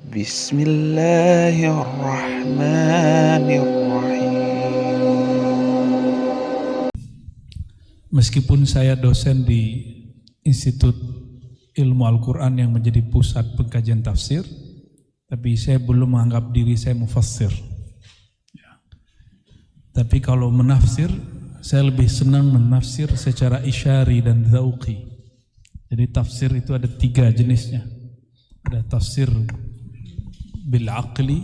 Bismillahirrahmanirrahim. Meskipun saya dosen di Institut Ilmu Al-Quran yang menjadi pusat pengkajian tafsir, tapi saya belum menganggap diri saya mufassir. Tapi kalau menafsir, saya lebih senang menafsir secara isyari dan dzauqi. Jadi tafsir itu ada 3 jenisnya. Ada tafsir bil aqli,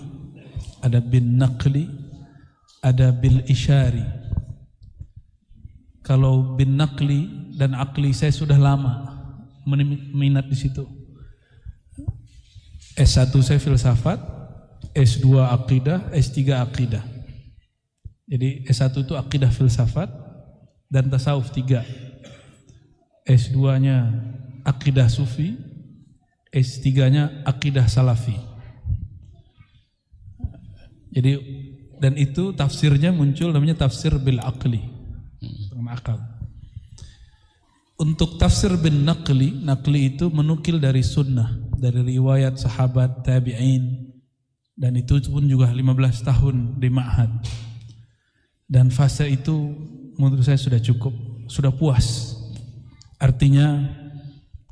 ada bin naqli, ada bil isyari. Kalau bin naqli dan aqli saya sudah lama minat di situ. S1 saya filsafat, S2 akidah, S3 akidah. Jadi S1 itu akidah filsafat dan tasawuf 3. S2-nya akidah sufi, S3-nya akidah salafi. Jadi dan itu tafsirnya muncul namanya tafsir bil aqli, dengan akal. Untuk tafsir bin naqli, naqli itu menukil dari sunnah, dari riwayat sahabat, tabi'in, dan itu pun juga 15 tahun di ma'had. Dan fase itu menurut saya sudah cukup, sudah puas. Artinya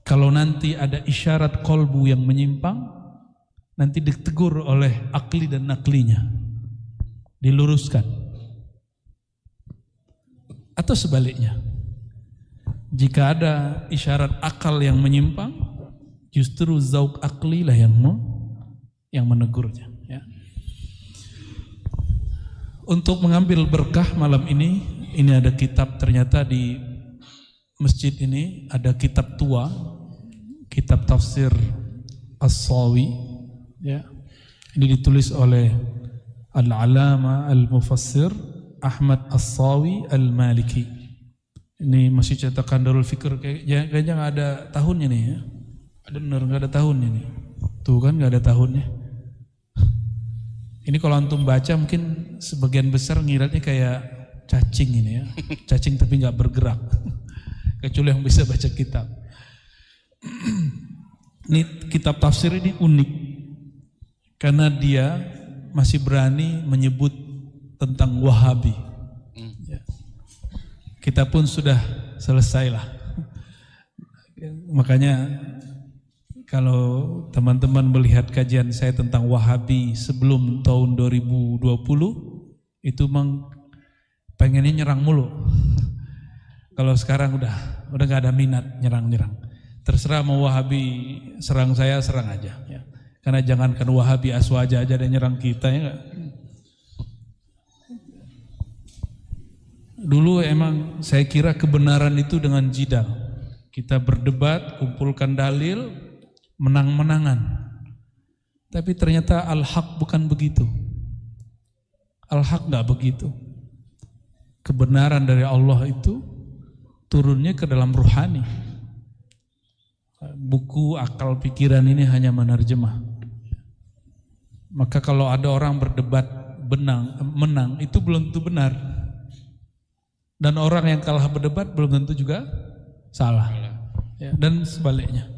kalau nanti ada isyarat kolbu yang menyimpang, nanti ditegur oleh akli dan naklinya, diluruskan. Atau sebaliknya, jika ada isyarat akal yang menyimpang, justru zauq akli lah yang menegurnya. Ya. Untuk mengambil berkah malam ini ada kitab, ternyata di masjid ini ada kitab tua, kitab tafsir As-Sawi. Ya. Ini ditulis oleh Al-Alama Al-Mufassir Ahmad As-Sawi Al-Maliki. Ini masih cetakan Darul Fikr, kayaknya nggak ada tahunnya nih ya. Bener nggak ada tahunnya nih. Tuh kan nggak ada tahunnya. Ini kalau antum baca mungkin sebagian besar ngiratnya kayak cacing ini ya. Cacing tapi nggak bergerak. Kecuali yang bisa baca kitab. Ini kitab tafsir ini unik karena dia masih berani menyebut tentang Wahabi. Ya. Kita pun sudah selesai lah. Makanya kalau teman-teman melihat kajian saya tentang Wahabi sebelum tahun 2020, itu memang pengennya nyerang mulu. Kalau sekarang udah gak ada minat nyerang. Terserah mau Wahabi serang saya, serang aja. Ya. Karena jangankan Wahabi Aswaja aja ada nyerang kita ya gak? Dulu emang saya kira kebenaran itu dengan jidal. Kita berdebat, kumpulkan dalil, menang-menangan. Tapi ternyata al-haq bukan begitu. Al-haq gak begitu. Kebenaran dari Allah itu turunnya ke dalam ruhani. Buku akal pikiran ini hanya menerjemah. Maka kalau ada orang berdebat menang, itu belum tentu benar. Dan orang yang kalah berdebat belum tentu juga salah. Ya, dan sebaliknya.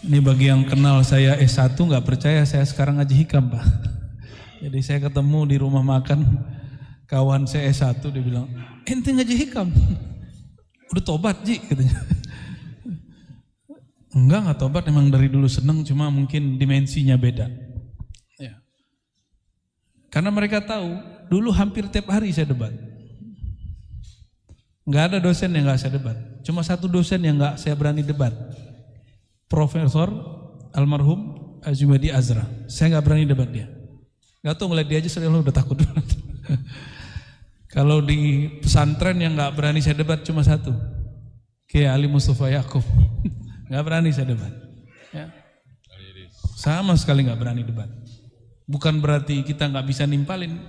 Ini bagi yang kenal saya S1 nggak percaya saya sekarang ngaji hikam, Pak. Jadi saya ketemu di rumah makan kawan saya S1, dia bilang, ente ngaji hikam? Udah tobat Ji katanya. Enggak tobat, emang dari dulu seneng, cuma mungkin dimensinya beda. Ya. Karena mereka tahu, dulu hampir tiap hari saya debat. Enggak ada dosen yang enggak saya debat. Cuma satu dosen yang enggak saya berani debat. Profesor almarhum Azumadi Azra. Saya enggak berani debat dia. Enggak tahu ngeliat dia aja saya udah takut. Kalau di pesantren yang enggak berani saya debat cuma satu. Kiai Ali Mustafa Yaakob. Enggak berani saya debat. Ya. Sama sekali enggak berani debat. Bukan berarti kita nggak bisa nimpalin,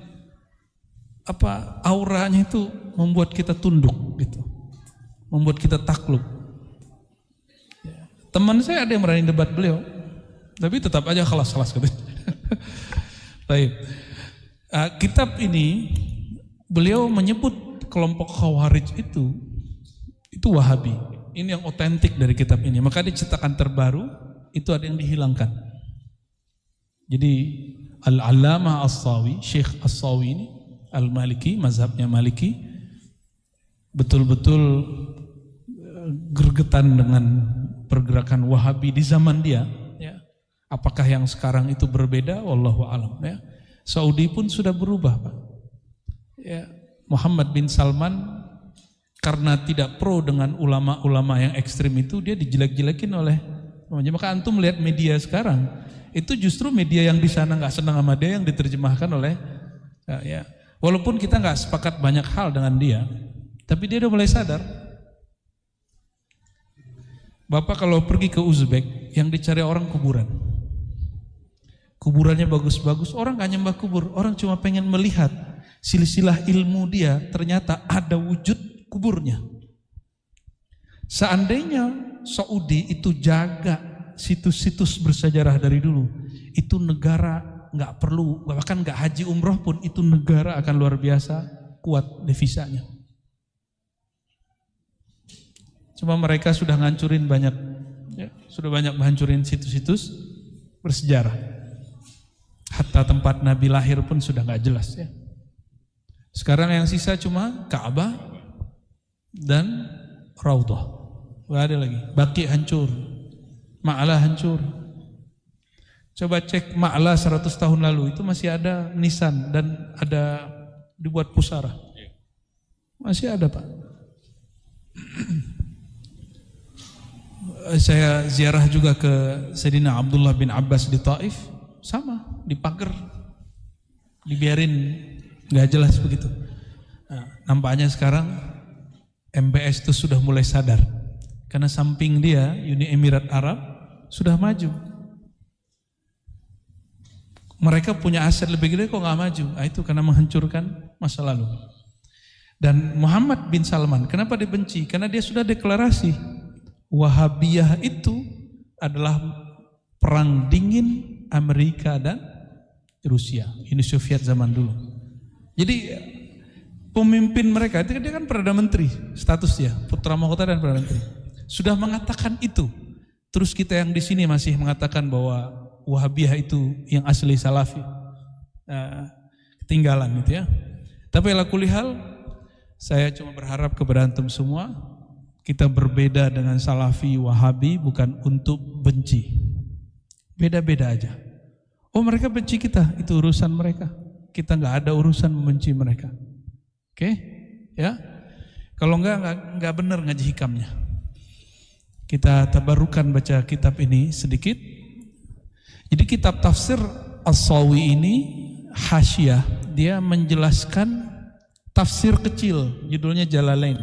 auranya itu membuat kita tunduk gitu, membuat kita takluk. Ya. Teman saya ada yang berani debat beliau, tapi tetap aja kelas katanya. Baik, kitab ini beliau menyebut kelompok Khawarij itu Wahabi. Ini yang otentik dari kitab ini. Maka di cetakan terbaru itu ada yang dihilangkan. Jadi Al-Allamah As-Sawi, Syekh As-Sawi ini Al-Maliki, mazhabnya Maliki, betul-betul gergetan dengan pergerakan Wahabi di zaman dia. Ya. Apakah yang sekarang itu berbeda? Wallahu a'lam. Ya. Saudi pun sudah berubah, Pak. Ya. Muhammad bin Salman karena tidak pro dengan ulama-ulama yang ekstrim itu, dia dijelek-jelekin oleh. Maka antum melihat media sekarang, itu justru media yang di sana nggak senang sama dia yang diterjemahkan oleh. Ya. Walaupun kita nggak sepakat banyak hal dengan dia, tapi dia udah mulai sadar. Bapak kalau pergi ke Uzbek, yang dicari orang kuburan. Kuburannya bagus-bagus, orang gak nyembah kubur, orang cuma pengen melihat silsilah ilmu dia, ternyata ada wujud kuburnya. Seandainya Saudi itu jaga situs-situs bersejarah dari dulu, itu negara gak perlu, bahkan gak haji umroh pun, itu negara akan luar biasa kuat devisanya. Cuma mereka sudah ngancurin banyak, ya, sudah banyak menghancurin situs-situs bersejarah. Hatta tempat Nabi lahir pun sudah nggak jelas. Ya. Sekarang yang sisa cuma Ka'bah dan Raudhah. Nggak ada lagi. Baqi hancur, Ma'la hancur. Coba cek Ma'la 100 tahun lalu itu masih ada nisan dan ada dibuat pusara. Masih ada, Pak. Saya ziarah juga ke Sayyidina Abdullah bin Abbas di Taif, sama, dipager, dibiarin nggak jelas begitu. Nah, nampaknya sekarang MBS itu sudah mulai sadar, karena samping dia Uni Emirat Arab sudah maju. Mereka punya aset lebih gede kok nggak maju? Nah, itu karena menghancurkan masa lalu. Dan Muhammad bin Salman, kenapa dibenci? Karena dia sudah deklarasi. Wahabiyah itu adalah perang dingin Amerika dan Rusia, Uni Soviet zaman dulu. Jadi pemimpin mereka itu dia kan Perdana Menteri statusnya, putra mahkota dan Perdana Menteri. Sudah mengatakan itu. Terus kita yang di sini masih mengatakan bahwa Wahabiyah itu yang asli Salafi. Ketinggalan gitu ya. Tapi ala kulli hal, saya cuma berharap kepada antum semua, kita berbeda dengan Salafi, Wahabi bukan untuk benci. Beda-beda aja. Oh, mereka benci kita, itu urusan mereka. Kita nggak ada urusan membenci mereka. Oke? Ya. Kalau nggak benar ngaji hikamnya. Kita tabarukan baca kitab ini sedikit. Jadi kitab tafsir As-Sawi ini hasyiah, dia menjelaskan tafsir kecil, judulnya Jalalain.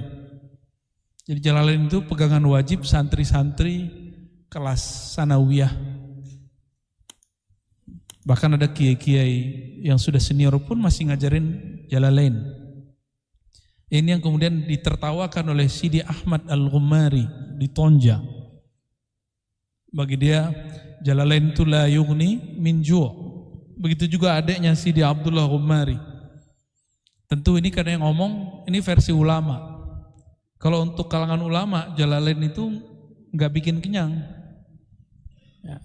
Jadi Jalalain itu pegangan wajib santri-santri kelas sanawiyah. Bahkan ada kiai-kiai yang sudah senior pun masih ngajarin Jalalain. Ini yang kemudian ditertawakan oleh Sidi Ahmad Al-Ghumari di Tonja. Bagi dia Jalalain itu la yughni min ju'. Begitu juga adiknya Sidi Abdullah Ghumari. Tentu ini karena yang ngomong ini versi ulama. Kalau untuk kalangan ulama, Jalalain itu nggak bikin kenyang. Ya.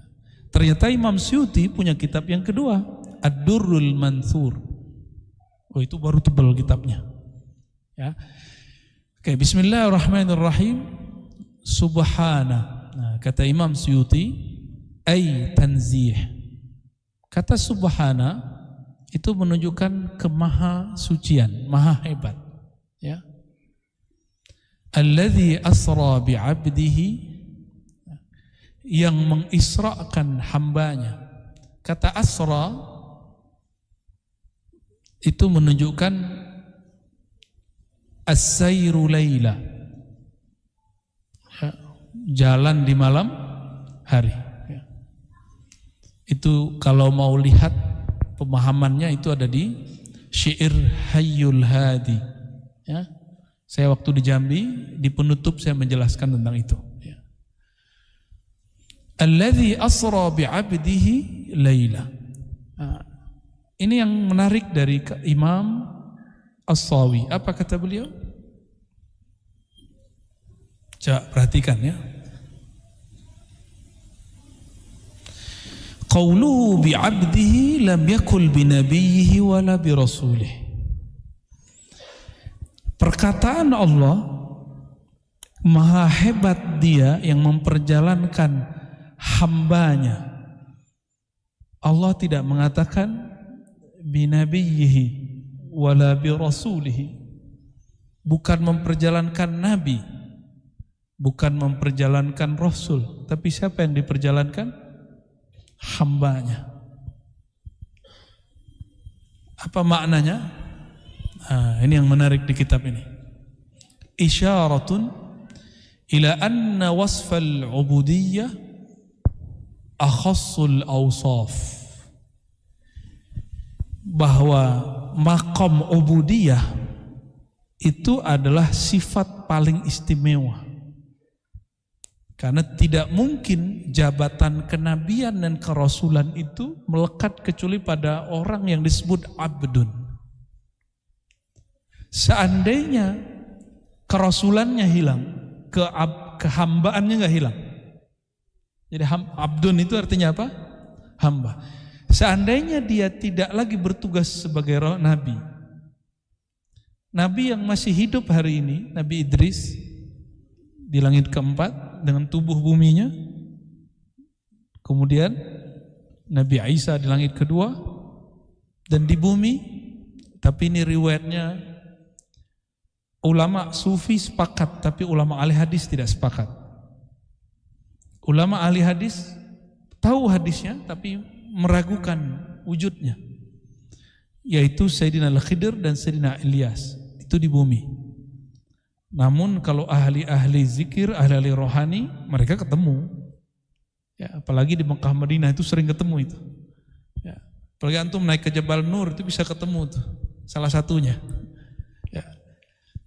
Ternyata Imam Suyuti punya kitab yang kedua, Ad-Durrul Mansur. Oh, itu baru tebal kitabnya. Ya. Oke, Bismillahirrahmanirrahim. Subhana. Nah, kata Imam Suyuti, ay tanzih. Kata subhana itu menunjukkan kemaha sucian, maha hebat. Ya. Alladzi asra bi'abdihi, yang mengisrakan hambanya. Kata asra itu menunjukkan as-sayru laila, jalan di malam hari. Itu kalau mau lihat pemahamannya itu ada di Syair Hayyul Hadi. Ya. Saya waktu di Jambi, di penutup saya menjelaskan tentang itu. Ya. Alladzi asra bi'abdihi laila. Nah, ini yang menarik dari Imam As-Sawi. Apa kata beliau? Coba perhatikan ya. Qauluhu bi'abdihi lam yakul binabiyhi wala birasulih. Perkataan Allah, maha hebat dia yang memperjalankan hambanya. Allah tidak mengatakan binabiyhi wala birasulihi. Bukan memperjalankan nabi, bukan memperjalankan rasul, tapi siapa yang diperjalankan? Hambanya. Apa maknanya? Ini yang menarik di kitab ini. Isyaratun ila anna wasfal ubudiyyah akhassul awsaf. Bahwa maqam ubudiyah itu adalah sifat paling istimewa. Karena tidak mungkin jabatan kenabian dan kerasulan itu melekat kecuali pada orang yang disebut abdun. Seandainya kerasulannya hilang, kehambaannya nggak hilang. Jadi abdun itu artinya apa? Hamba. Seandainya dia tidak lagi bertugas sebagai nabi, nabi yang masih hidup hari ini, Nabi Idris di langit keempat dengan tubuh buminya, kemudian Nabi Isa di langit kedua dan di bumi. Tapi ini riwayatnya ulama sufi sepakat, tapi ulama ahli hadis tidak sepakat. Ulama ahli hadis tahu hadisnya tapi meragukan wujudnya, yaitu Sayyidina Al-Khidir dan Sayyidina Ilyas, itu di bumi. Namun kalau ahli-ahli zikir, ahli-ahli rohani, mereka ketemu. Ya, apalagi di Mekah Madinah itu sering ketemu itu. Ya, apalagi antum naik ke Jabal Nur itu bisa ketemu tuh, salah satunya. Ya.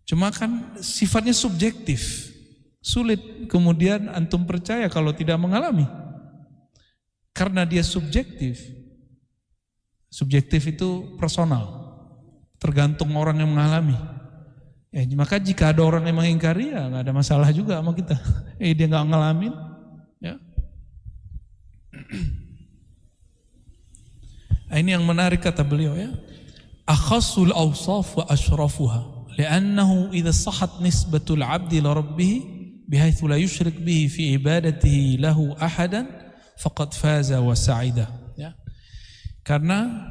Cuma kan sifatnya subjektif, sulit kemudian antum percaya kalau tidak mengalami. Karena dia subjektif. Subjektif itu personal, tergantung orang yang mengalami. Ya, maka jika ada orang yang mengingkari, ya nggak ada masalah juga sama kita. Dia nggak ngalamin. Ya. Ini yang menarik kata beliau ya. Akhassul awsaf wa ashrafuha, li'annahu idza sahhat nisbatul 'abdi li rabbih bihaitsu la yusyrik bihi fi ibadatihi lahu ahadan faqad faza wa sa'ida. Ya. Karena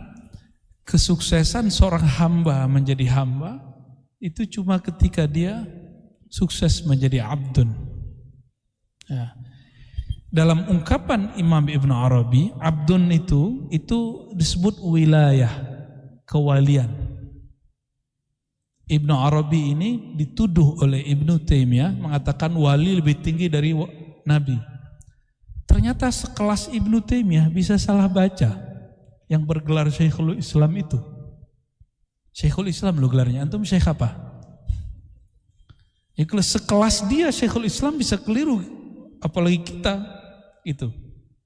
kesuksesan seorang hamba menjadi hamba itu cuma ketika dia sukses menjadi abdun. Ya. Dalam ungkapan Imam Ibn Arabi, abdun itu disebut wilayah, kewalian. Ibn Arabi ini dituduh oleh Ibn Taimiyah mengatakan wali lebih tinggi dari nabi. Ternyata sekelas Ibn Taimiyah bisa salah baca yang bergelar Syekhul Islam itu. Syekhul Islam lo gelarnya, antum syekh apa? Ya kalau sekelas dia Syekhul Islam bisa keliru, apalagi kita itu.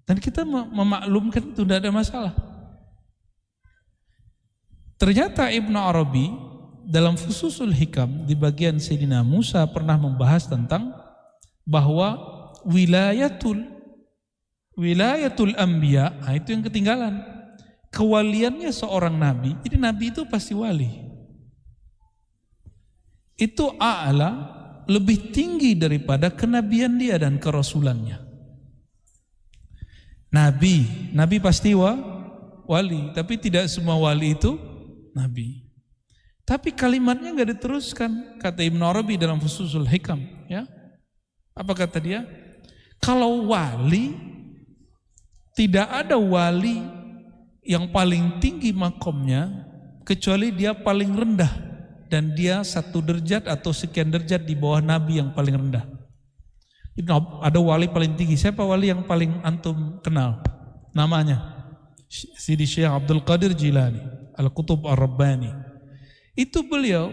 Dan kita memaklumkan itu tidak ada masalah. Ternyata Ibn Arabi dalam Fususul Hikam di bagian Sayyidina Musa pernah membahas tentang bahwa wilayatul anbiya, itu yang ketinggalan. Kewaliannya seorang nabi, jadi nabi itu pasti wali. Itu a'la, lebih tinggi daripada kenabian dia dan kerasulannya. Nabi pasti wali, tapi tidak semua wali itu nabi. Tapi kalimatnya nggak diteruskan, kata Ibn Arabi dalam Fususul Hikam. Ya, apa kata dia? Kalau wali, tidak ada wali yang paling tinggi makomnya kecuali dia paling rendah dan dia satu derajat atau sekian derajat di bawah nabi yang paling rendah. Ada wali paling tinggi. Siapa wali yang paling antum kenal? Namanya Sidi Syekh Abdul Qadir Jilani Al-Qutub Ar-Rabbani. Itu beliau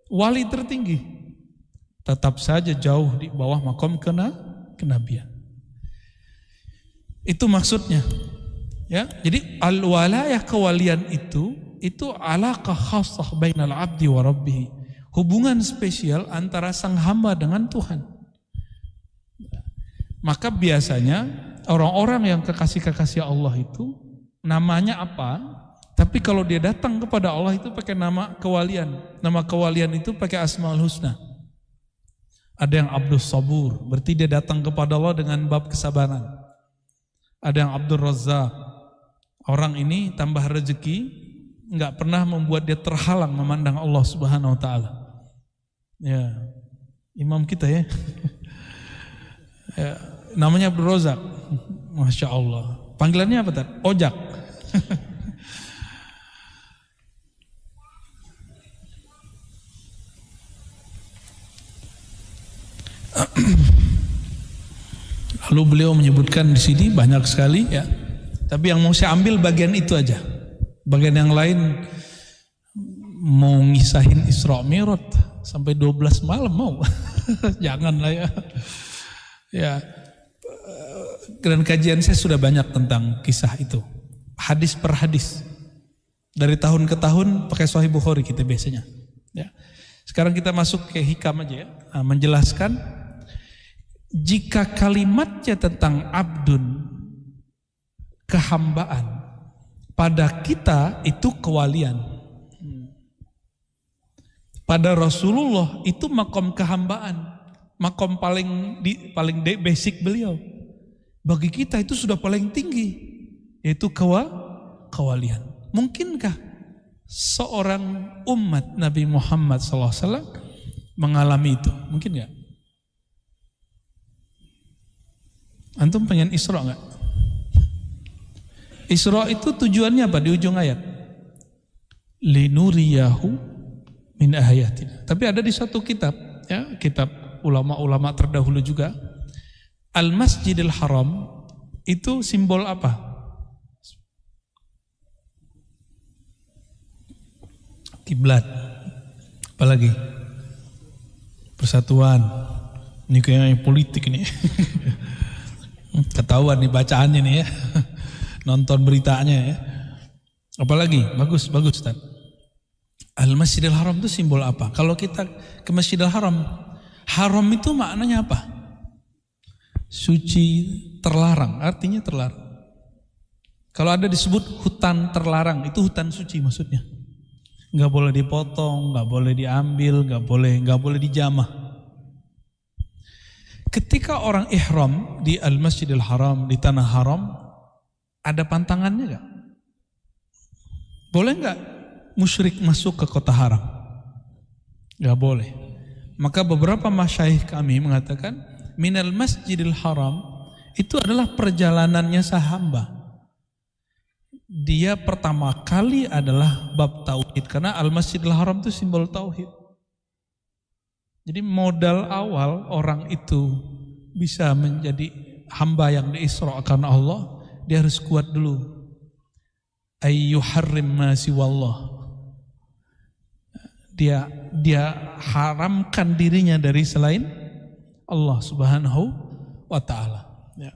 wali tertinggi, tetap saja jauh di bawah makom kenabian. Itu maksudnya. Ya, jadi al-walayah, kewalian itu alaqah khassah bainal abdi wa rabbih. Hubungan spesial antara sang hamba dengan Tuhan. Maka biasanya orang-orang yang kekasih-kekasih Allah itu namanya apa? Tapi kalau dia datang kepada Allah itu pakai nama kewalian. Nama kewalian itu pakai Asmaul Husna. Ada yang Abdus Sabur, berarti dia datang kepada Allah dengan bab kesabaran. Ada yang Abdul Razzaq, orang ini tambah rezeki, nggak pernah membuat dia terhalang memandang Allah Subhanahu Wa Taala. Ya, imam kita ya. Ya, namanya Abdul Razzaq, masya Allah. Panggilannya apa tadi? Ojak. Lalu beliau menyebutkan di sini banyak sekali ya. Tapi yang mau saya ambil bagian itu aja. Bagian yang lain mau ngisahin Isra Mi'raj sampai 12 malam mau. Janganlah ya. Ya. Dan kajian saya sudah banyak tentang kisah itu. Hadis per hadis. Dari tahun ke tahun pakai Sahih Bukhari kita biasanya. Ya. Sekarang kita masuk ke hikam aja ya. Nah, menjelaskan jika kalimatnya tentang abdun, kehambaan, pada kita itu kewalian. Pada Rasulullah itu makom kehambaan, makom paling basic beliau. Bagi kita itu sudah paling tinggi, yaitu kewalian. Mungkinkah seorang umat Nabi Muhammad SAW mengalami itu? Mungkin nggak? Antum pengen Isra nggak? Isra itu tujuannya apa di ujung ayat? Linuriyahu min ayatina. Tapi ada di satu kitab, ya, kitab ulama-ulama terdahulu juga. Al-Masjidil Haram itu simbol apa? Kiblat. Apalagi? Persatuan. Ini kayaknya politik ini. Ketahuan nih bacaannya nih ya. Nonton beritanya ya. Apalagi? Bagus Ustaz. Al-Masjidil Haram itu simbol apa? Kalau kita ke Masjidil Haram, haram itu maknanya apa? Suci, terlarang, artinya terlarang. Kalau ada disebut hutan terlarang, itu hutan suci maksudnya. Nggak boleh dipotong, nggak boleh diambil, nggak boleh dijamah. Ketika orang ihram di Al-Masjidil Haram, di tanah haram, ada pantangannya nggak? Boleh nggak musyrik masuk ke kota haram? Nggak boleh. Maka beberapa masyayikh kami mengatakan, minal Masjidil Haram itu adalah perjalanannya sahamba. Dia pertama kali adalah bab tauhid, karena Al-Masjidil Haram itu simbol tauhid. Jadi modal awal orang itu bisa menjadi hamba yang diisrakan Allah, dia harus kuat dulu. Ayyuharrim ma siwallah. Dia haramkan dirinya dari selain Allah Subhanahu wa taala. Ya.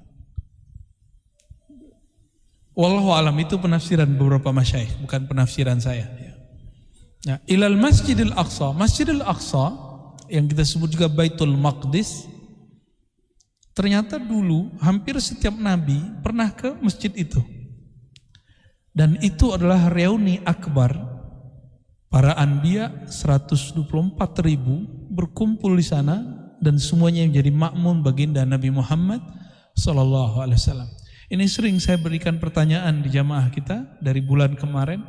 Wallahu alam, itu penafsiran beberapa masyayikh, bukan penafsiran saya. Ya. Ya. Ilal Masjidil Aqsa. Masjidil Aqsa yang kita sebut juga Baitul Maqdis, ternyata dulu hampir setiap nabi pernah ke masjid itu. Dan itu adalah reuni akbar. Para anbiya 124.000 berkumpul di sana dan semuanya menjadi makmum baginda Nabi Muhammad sallallahu alaihi wasallam. Ini sering saya berikan pertanyaan di jamaah kita dari bulan kemarin.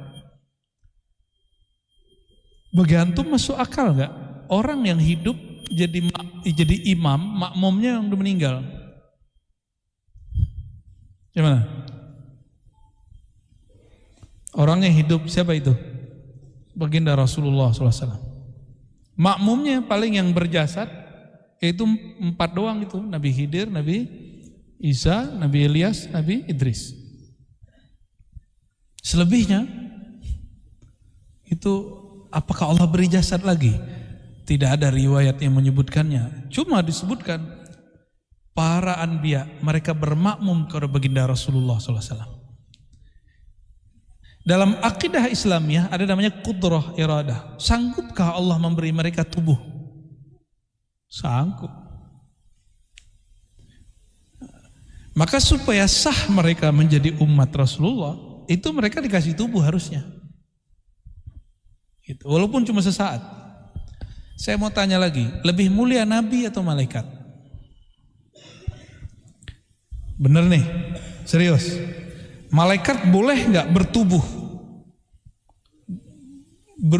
Bagi antum masuk akal enggak? Orang yang hidup jadi imam, makmumnya yang udah meninggal. Gimana? Orang yang hidup siapa itu? Baginda Rasulullah SAW. Makmumnya paling yang berjasad yaitu 4 doang itu. Nabi Khidir, Nabi Isa, Nabi Ilyas, Nabi Idris. Selebihnya itu apakah Allah beri jasad lagi? Tidak ada riwayat yang menyebutkannya. Cuma disebutkan para anbiya mereka bermakmum kepada baginda Rasulullah SAW. Dalam akidah Islamiyah ada namanya qudrah iradah. Sanggupkah Allah memberi mereka tubuh? Sanggup. Maka supaya sah mereka menjadi umat Rasulullah, itu mereka dikasih tubuh harusnya. Gitu. Walaupun cuma sesaat. Saya mau tanya lagi, lebih mulia nabi atau malaikat? Bener nih, serius. Malaikat boleh nggak bertubuh,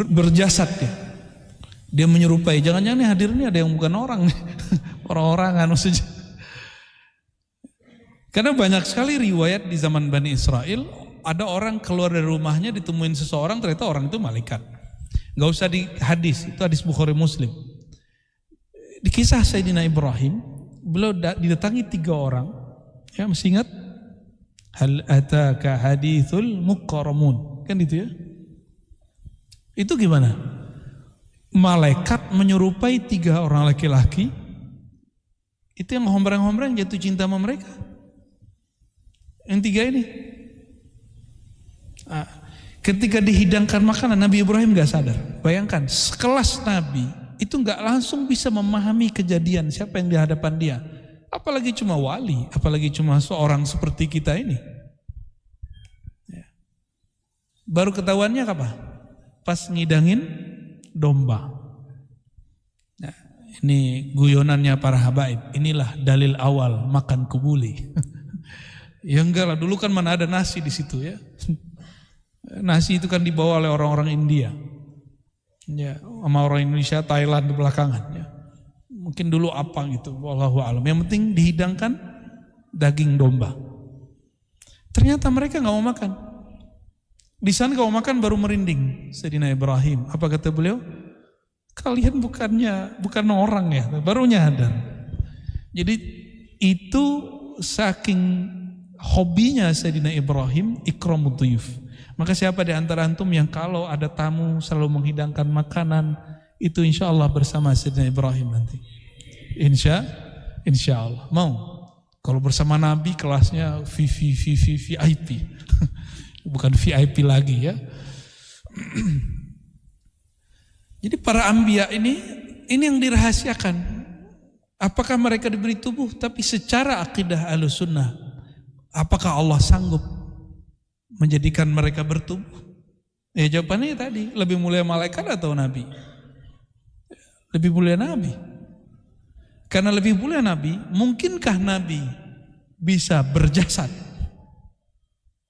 berjasad ya? Dia menyerupai. Jangan-jangan nih hadir nih ada yang bukan orang, orang-orangan maksudnya. Karena banyak sekali riwayat di zaman Bani Israel, ada orang keluar dari rumahnya ditemuin seseorang, ternyata orang itu malaikat. Nggak usah di hadis, itu hadis Bukhari Muslim. Di kisah Sayyidina Ibrahim, beliau didatangi 3 orang. Ya, masih ingat? Hal ataka hadithul mukarramun. Kan itu ya? Itu gimana? Malaikat menyerupai 3 orang laki-laki. Itu yang hombrang-hombrang jatuh cinta sama mereka. Yang 3 ini. Ketika dihidangkan makanan, Nabi Ibrahim gak sadar. Bayangkan, sekelas Nabi itu gak langsung bisa memahami kejadian siapa yang di hadapan dia. Apalagi cuma wali, apalagi cuma seorang seperti kita ini. Ya. Baru ketahuannya apa? Pas ngidangin domba. Nah, ini guyonannya para habaib. Inilah dalil awal makan kubuli. Ya enggak lah, dulu kan mana ada nasi di situ ya. Nasi itu kan dibawa oleh orang-orang India. Ya, sama orang Indonesia, Thailand di belakangan ya. Mungkin dulu apa gitu, wallahu a'lam. Yang penting dihidangkan daging domba. Ternyata mereka nggak mau makan. Di sana nggak mau makan baru merinding. Sayyidina Ibrahim, apa kata beliau? Kalian bukan orang ya, baru nyadar. Jadi itu saking hobinya Sayyidina Ibrahim ikramud dhuyuf. Maka siapa di antara antum yang kalau ada tamu selalu menghidangkan makanan, itu insya Allah bersama Sayyidina Ibrahim nanti. Insya Allah. Mau? Kalau bersama Nabi kelasnya VIP. Bukan VIP lagi ya. Jadi para anbiya ini yang dirahasiakan. Apakah mereka diberi tubuh? Tapi secara akidah Ahlussunnah, apakah Allah sanggup menjadikan mereka bertubuh? Ya jawabannya tadi, lebih mulia malaikat atau Nabi? Lebih mulia Nabi. Karena lebih mulia Nabi, mungkinkah Nabi bisa berjasad?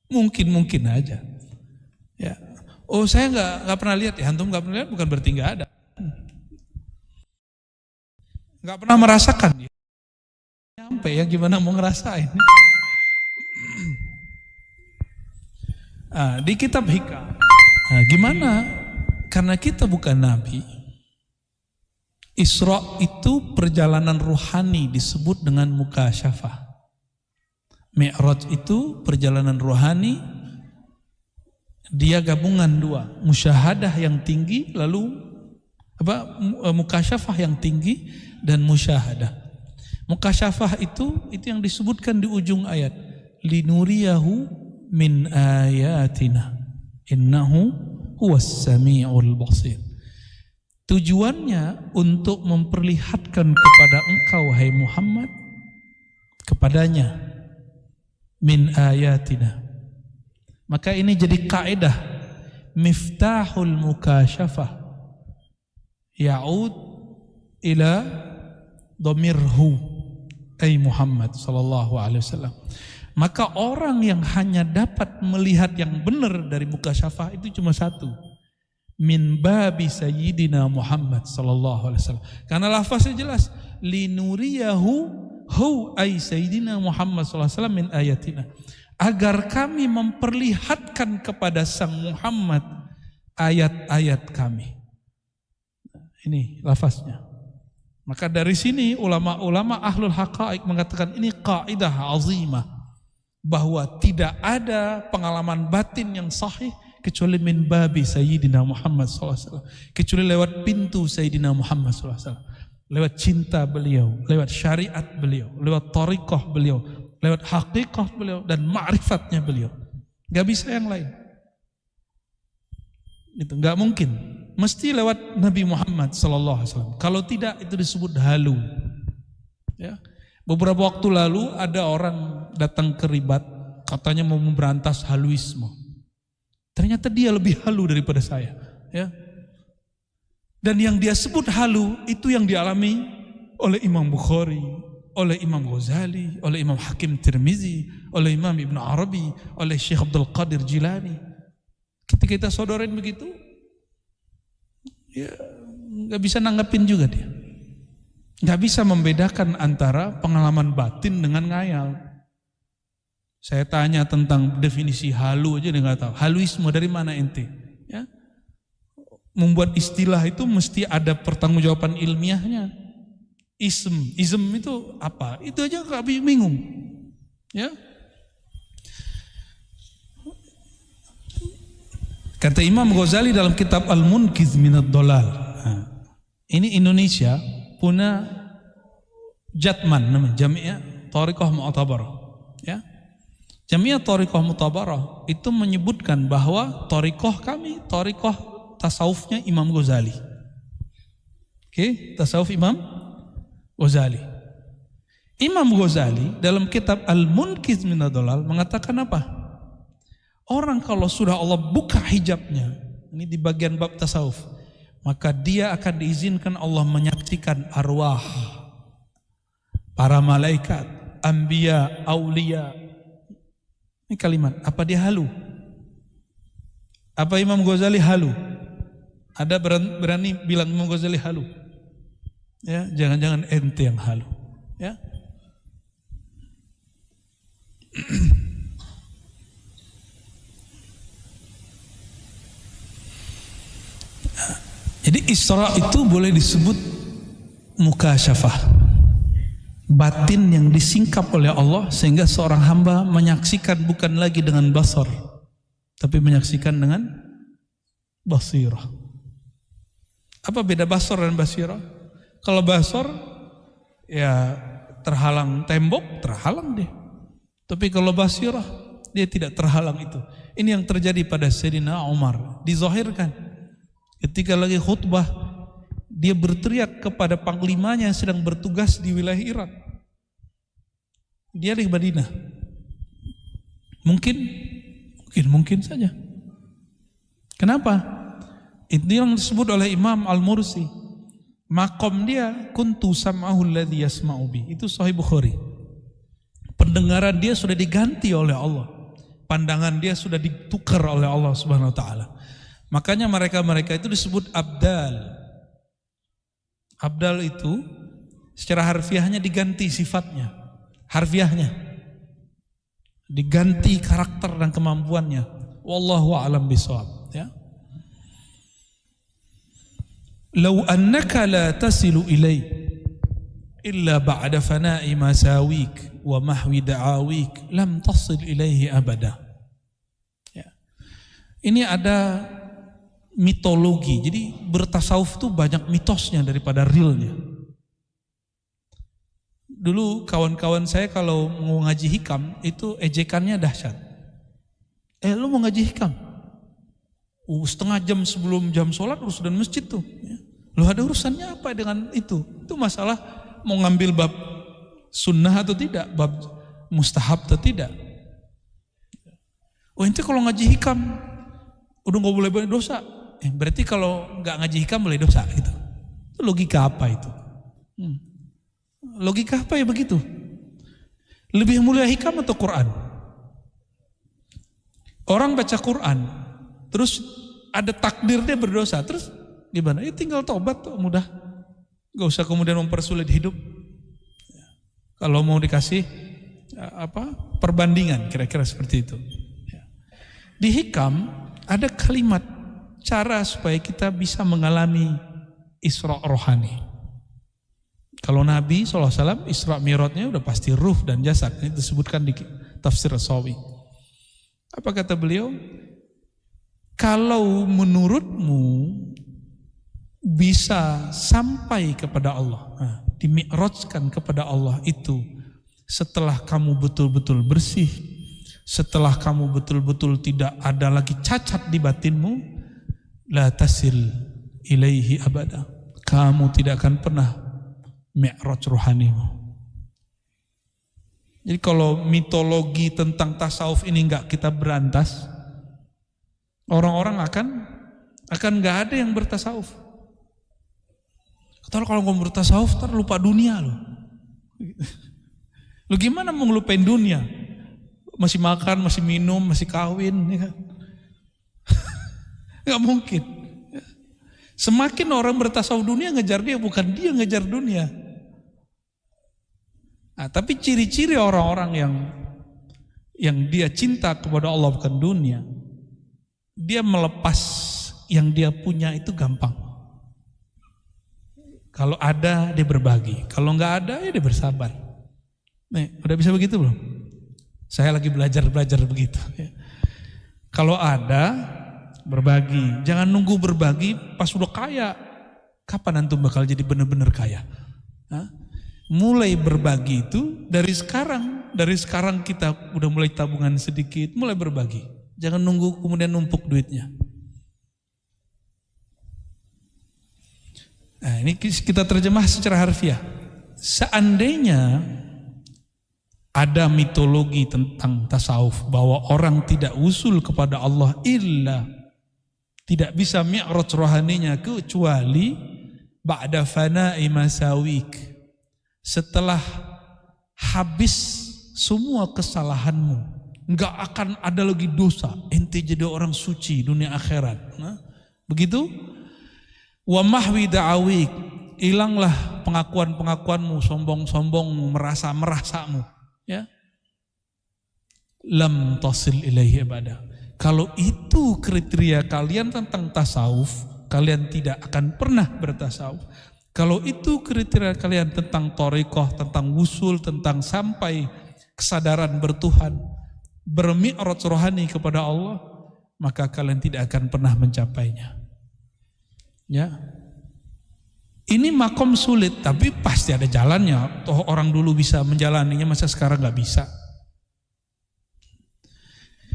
Mungkin aja. Ya. Oh saya nggak pernah lihat ya, antum nggak pernah lihat bukan berarti nggak ada. Nggak pernah merasakan. Nyampe ya gimana mau ngerasain? Di kitab Hikam. Gimana? Karena kita bukan Nabi. Isra itu perjalanan ruhani disebut dengan mukasyafah. Mi'raj itu perjalanan ruhani, dia gabungan 2, musyahadah yang tinggi lalu mukasyafah yang tinggi dan musyahadah. Mukasyafah itu yang disebutkan di ujung ayat, linuriyahu min ayatina innahu huwas sami'ul basir. Tujuannya untuk memperlihatkan kepada engkau hai Muhammad, kepadanya, min ayatina. Maka ini jadi kaidah, miftahul mukasyafah ya'ud ila dhamirhu ay Muhammad sallallahu alaihi wasallam. Maka orang yang hanya dapat melihat yang benar dari mukasyafah itu cuma satu, min babi sayyidina Muhammad sallallahu alaihi wasallam. Karena lafaznya jelas, linuriyahu hu ay sayyidina Muhammad sallallahu alaihi wasallam min ayatina. Agar kami memperlihatkan kepada sang Muhammad ayat-ayat kami. Ini lafaznya. Maka dari sini ulama-ulama ahlul haqaiq mengatakan ini kaidah azimah, bahwa tidak ada pengalaman batin yang sahih kecuali min babi Sayyidina Muhammad SAW, kecuali lewat pintu Sayyidina Muhammad SAW, lewat cinta beliau, lewat syariat beliau, lewat thariqah beliau, lewat haqiqah beliau dan ma'rifatnya beliau. Gak bisa yang lain. Itu gak mungkin. Mesti lewat Nabi Muhammad SAW. Kalau tidak itu disebut halu. Ya. Beberapa waktu lalu ada orang datang ke Ribat, katanya mau memberantas haluisme. Ternyata dia lebih halu daripada saya, ya. Dan yang dia sebut halu itu yang dialami oleh Imam Bukhari, oleh Imam Ghazali, oleh Imam Hakim Tirmizi, oleh Imam Ibn Arabi, oleh Syekh Abdul Qadir Jilani. Ketika kita sodorin begitu, ya nggak bisa nanggepin juga dia. Nggak bisa membedakan antara pengalaman batin dengan ngayal. Saya tanya tentang definisi halu aja dia nggak tahu. Haluisme dari mana ente? Ya. Membuat istilah itu mesti ada pertanggungjawaban ilmiahnya. Ism itu apa? Itu aja nggak bingung. Ya. Kata Imam Ghazali dalam kitab Al-Munqiz Minad Dhalal. Ini Indonesia punya Jatman namanya, Jamiah Thariqah Mu'tabarah, ya. Jamiah Thariqah Mu'tabarah itu menyebutkan bahwa thariqah kami, thariqah tasawufnya Imam Ghazali. Oke, tasawuf Imam Ghazali. Imam Ghazali dalam kitab Al-Munqiz Minad Dhalal mengatakan apa? Orang kalau sudah Allah buka hijabnya, ini di bagian bab tasawuf, maka dia akan diizinkan Allah menyaksikan arwah, para malaikat, anbiya, aulia. Ini kalimat, apa dia halu? Apa Imam Ghazali halu? Ada berani bilang Imam Ghazali halu? Ya, jangan-jangan ente yang halu, ya. Jadi Isra itu boleh disebut mukasyafah, batin yang disingkap oleh Allah sehingga seorang hamba menyaksikan bukan lagi dengan basar, tapi menyaksikan dengan basirah. Apa beda basar dan basirah? Kalau basar ya terhalang tembok, terhalang dia. Tapi kalau basirah dia tidak terhalang itu. Ini yang terjadi pada Sayyidina Umar, dizahirkan. Ketika lagi khutbah, dia berteriak kepada panglimanya yang sedang bertugas di wilayah Irak. Dia di Madinah. Mungkin saja. Kenapa? Itu yang disebut oleh Imam Al-Mursi. Makom dia kuntu sam'ahu alladhi yasma'u bi. Itu Sahih Bukhari. Pendengaran dia sudah diganti oleh Allah. Pandangan dia sudah ditukar oleh Allah Subhanahu wa taala. Makanya mereka itu disebut abdal. Abdal itu secara harfiahnya diganti sifatnya. Harfiahnya diganti karakter dan kemampuannya. Wallahu a'lam bishawab, ya. Law annaka la tasilu ilai illa ba'da fana'i masawik wa mahwi da'awik lam tasil ilaihi abada. Ya. Ini ada mitologi. Jadi bertasawuf itu banyak mitosnya daripada realnya. Dulu kawan-kawan saya kalau mau ngaji hikam itu ejekannya dahsyat. Lu mau ngaji hikam? Setengah jam sebelum jam sholat urus dan masjid tuh. Lu ada urusannya apa dengan itu? Itu masalah mau ngambil bab sunnah atau tidak, bab mustahab atau tidak. Ente kalau ngaji hikam udah nggak boleh banyak dosa. Berarti kalau nggak ngaji hikam boleh dosa gitu. Itu logika apa itu? Logika apa ya begitu? Lebih mulia hikam atau Quran? Orang baca Quran, terus ada takdir dia berdosa, terus gimana? Tinggal tobat tuh mudah. Gak usah kemudian mempersulit hidup. Kalau mau dikasih perbandingan kira-kira seperti itu. Di hikam ada kalimat cara supaya kita bisa mengalami Isra rohani. Kalau Nabi SAW Isra Mi'rajnya udah pasti ruh dan jasad. Ini disebutkan di tafsir As-Sawi. Apa kata beliau? Kalau menurutmu bisa sampai kepada Allah, dimi'rajkan kepada Allah itu setelah kamu betul-betul bersih, setelah kamu betul-betul tidak ada lagi cacat di batinmu, la tasil ilaihi abada. Kamu tidak akan pernah mi'raj rohanimu. Jadi kalau mitologi tentang tasawuf ini nggak kita berantas, orang-orang akan nggak ada yang bertasawuf. Kalau ngomong bertasawuf, ntar lupa dunia loh. Lu gimana mau ngelupain dunia? Masih makan, masih minum, masih kawin, ya kan? Nggak mungkin. Semakin orang bertasawuf dunia ngejar dia, bukan dia ngejar dunia. Nah, tapi ciri-ciri orang-orang yang dia cinta kepada Allah bukan dunia, dia melepas yang dia punya itu gampang. Kalau ada dia berbagi, kalau nggak ada ya dia bersabar. Nih, udah bisa begitu belum? Saya lagi belajar begitu. Kalau ada berbagi, jangan nunggu berbagi pas udah kaya. Kapan antum bakal jadi benar-benar kaya? Hah? Mulai berbagi itu dari sekarang kita udah mulai tabungan sedikit, mulai berbagi. Jangan nunggu kemudian numpuk duitnya. Nah, ini kita terjemah secara harfiah. Seandainya ada mitologi tentang tasawuf bahwa orang tidak usul kepada Allah illa tidak bisa mi'raj rohaninya kecuali ba'da fana'i masawik, setelah habis semua kesalahanmu, enggak akan ada lagi dosa, ente jadi orang suci dunia akhirat. Nah, begitu? Wa mahwi da'awik, hilanglah pengakuanmu, sombongmu, merasa-merasamu, ya. Lam tasil ilaihi ibadah. Kalau itu kriteria kalian tentang tasawuf, kalian tidak akan pernah bertasawuf. Kalau itu kriteria kalian tentang thariqah, tentang wusul, tentang sampai kesadaran bertuhan, bermi'raj rohani kepada Allah, maka kalian tidak akan pernah mencapainya. Ya. Ini makom sulit, tapi pasti ada jalannya. Toh orang dulu bisa menjalaninya, masa sekarang nggak bisa?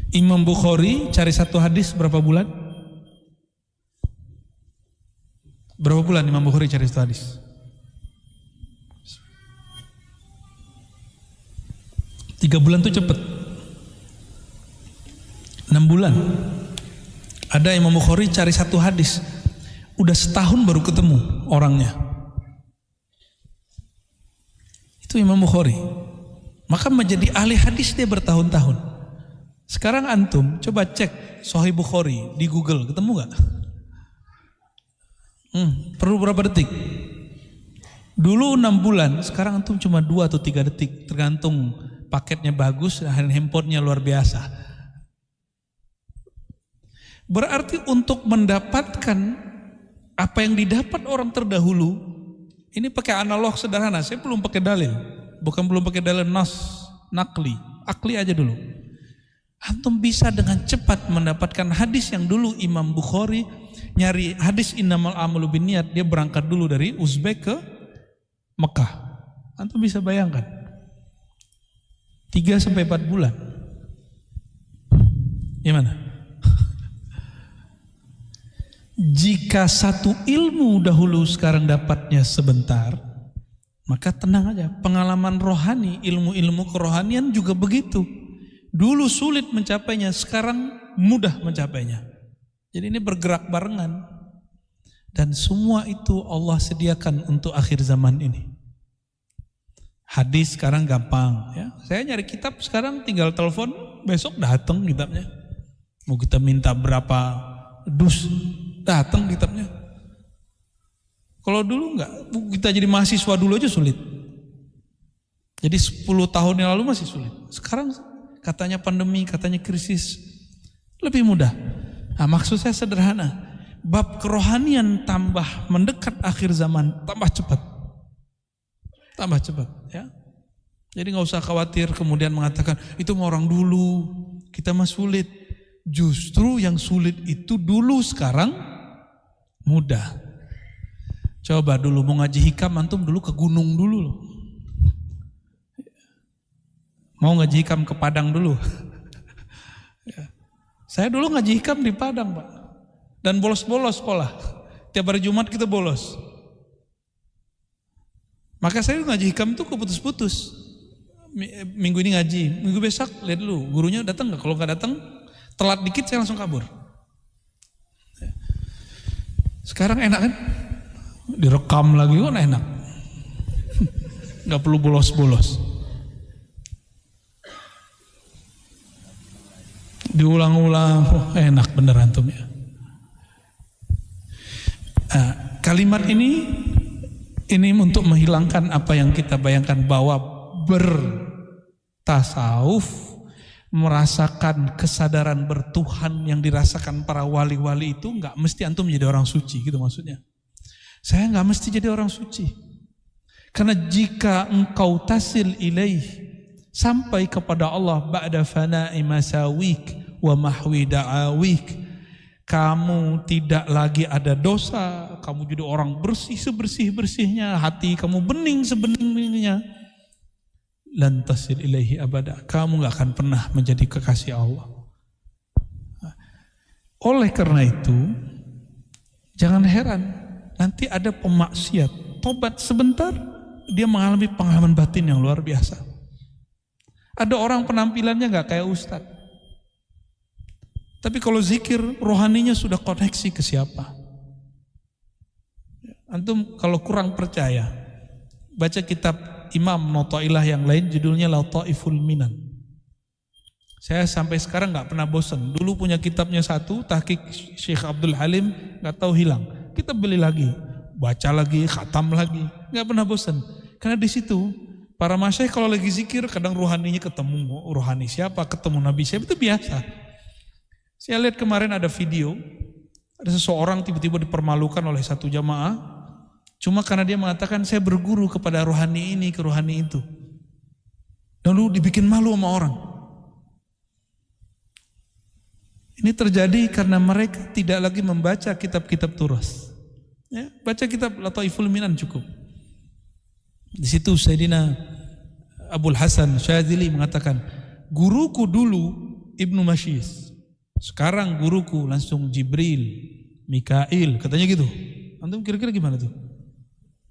Imam Bukhari cari satu hadis berapa bulan? Berapa bulan Imam Bukhari cari satu hadis? 3 bulan tuh cepet. 6 bulan. Ada Imam Bukhari cari satu hadis, udah setahun baru ketemu orangnya. Itu Imam Bukhari. Maka menjadi ahli hadis dia bertahun-tahun. Sekarang antum coba cek Sahih Bukhari di Google, ketemu gak? Perlu berapa detik? Dulu 6 bulan, sekarang antum cuma 2 atau 3 detik, tergantung paketnya bagus dan handphonenya luar biasa. Berarti untuk mendapatkan apa yang didapat orang terdahulu, ini pakai analog sederhana, saya belum pakai dalil, belum pakai dalil nas, nakli, akli aja dulu. Antum bisa dengan cepat mendapatkan hadis yang dulu Imam Bukhari nyari hadis innamal amalu binniyat, dia berangkat dulu dari Uzbek ke Mekah. Antum bisa bayangkan 3-4 bulan. Gimana? Jika satu ilmu dahulu sekarang dapatnya sebentar, maka tenang aja, pengalaman rohani, ilmu-ilmu kerohanian juga begitu. Dulu sulit mencapainya, sekarang mudah mencapainya. Jadi ini bergerak barengan. Dan semua itu Allah sediakan untuk akhir zaman ini. Hadis sekarang gampang, ya. Saya nyari kitab sekarang tinggal telepon, besok datang kitabnya. Mau kita minta berapa dus, datang kitabnya. Kalau dulu enggak, kita jadi mahasiswa dulu aja sulit. Jadi 10 tahun yang lalu masih sulit. Sekarang katanya pandemi, katanya krisis, lebih mudah. Nah, maksud saya sederhana, bab kerohanian tambah mendekat akhir zaman, tambah cepat, ya. Jadi nggak usah khawatir kemudian mengatakan itu mau orang dulu, kita mah sulit. Justru yang sulit itu dulu, sekarang mudah. Coba dulu mau ngaji hikam, antum dulu ke gunung dulu loh. Mau ngaji hikam ke Padang dulu. Ya. Saya dulu ngaji hikam di Padang, Pak. Dan bolos-bolos sekolah. Tiap hari Jumat kita bolos. Maka saya ngaji hikam itu keputus-putus. minggu ini ngaji, minggu besok lihat dulu gurunya datang nggak. Kalau nggak datang, telat dikit saya langsung kabur. Sekarang enak kan? Direkam lagi kan enak. Nggak perlu bolos-bolos. Diulang-ulang, enak bener antum ya. Kalimat ini untuk menghilangkan apa yang kita bayangkan bahwa bertasawuf, merasakan kesadaran bertuhan yang dirasakan para wali-wali itu nggak mesti antum menjadi orang suci gitu maksudnya. Saya nggak mesti jadi orang suci. Karena jika engkau tasil ilaih, sampai kepada Allah ba'da fana'i masawik wa mahwi da'awik, kamu tidak lagi ada dosa, kamu jadi orang bersih sebersih-bersihnya, hati kamu bening sebening-beningnya, lan tasil ilaihi abada, kamu gak akan pernah menjadi kekasih Allah. Oleh karena itu, jangan heran nanti ada pemaksiat, tobat sebentar, dia mengalami pengalaman batin yang luar biasa. Ada orang penampilannya gak kayak ustadz, tapi kalau zikir rohaninya sudah koneksi ke siapa. Antum kalau kurang percaya, baca kitab Imam Notoilah yang lain, judulnya Lataiful Minan. Saya sampai sekarang gak pernah bosan. Dulu punya kitabnya satu, tahqiq Syekh Abdul Halim, gak tahu hilang. Kita beli lagi, baca lagi, khatam lagi, gak pernah bosan. Karena di situ para masyayikh kalau lagi zikir kadang rohaninya ketemu, rohani siapa, ketemu Nabi siapa, itu biasa. Saya lihat kemarin ada video, ada seseorang tiba-tiba dipermalukan oleh satu jamaah, cuma karena dia mengatakan saya berguru kepada rohani ini, ke rohani itu. Lalu dibikin malu sama orang. Ini terjadi karena mereka tidak lagi membaca kitab-kitab turas. Ya, baca kitab Lataiful Minan cukup. Di situ Sayyidina Abul Hasan Syadzili mengatakan, guruku dulu Ibnu Masyis, sekarang guruku langsung Jibril, Mikail, katanya gitu. Antum kira-kira gimana tuh?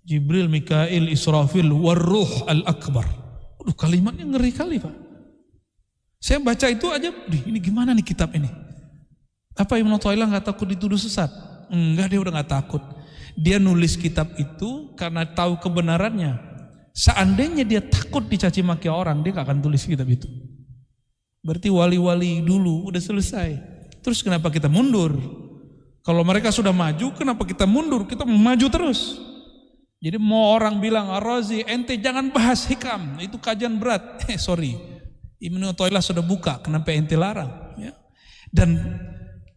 Jibril, Mikail, Israfil, Warruh Al-Akbar. Aduh, kalimatnya ngeri kali Pak. Saya baca itu aja, ini gimana nih kitab ini? Apa Ibnu Taimiyah nggak takut dituduh sesat? Enggak, dia udah nggak takut. Dia nulis kitab itu karena tahu kebenarannya. Seandainya dia takut dicaci maki orang, dia gak akan tulis kitab itu. Berarti wali-wali dulu udah selesai. Terus kenapa kita mundur? Kalau mereka sudah maju, kenapa kita mundur? Kita maju terus. Jadi mau orang bilang, Ar-Razi, ente jangan bahas hikam, itu kajian berat. Sorry, Ibnu Taimiyah sudah buka, kenapa ente larang? Ya. Dan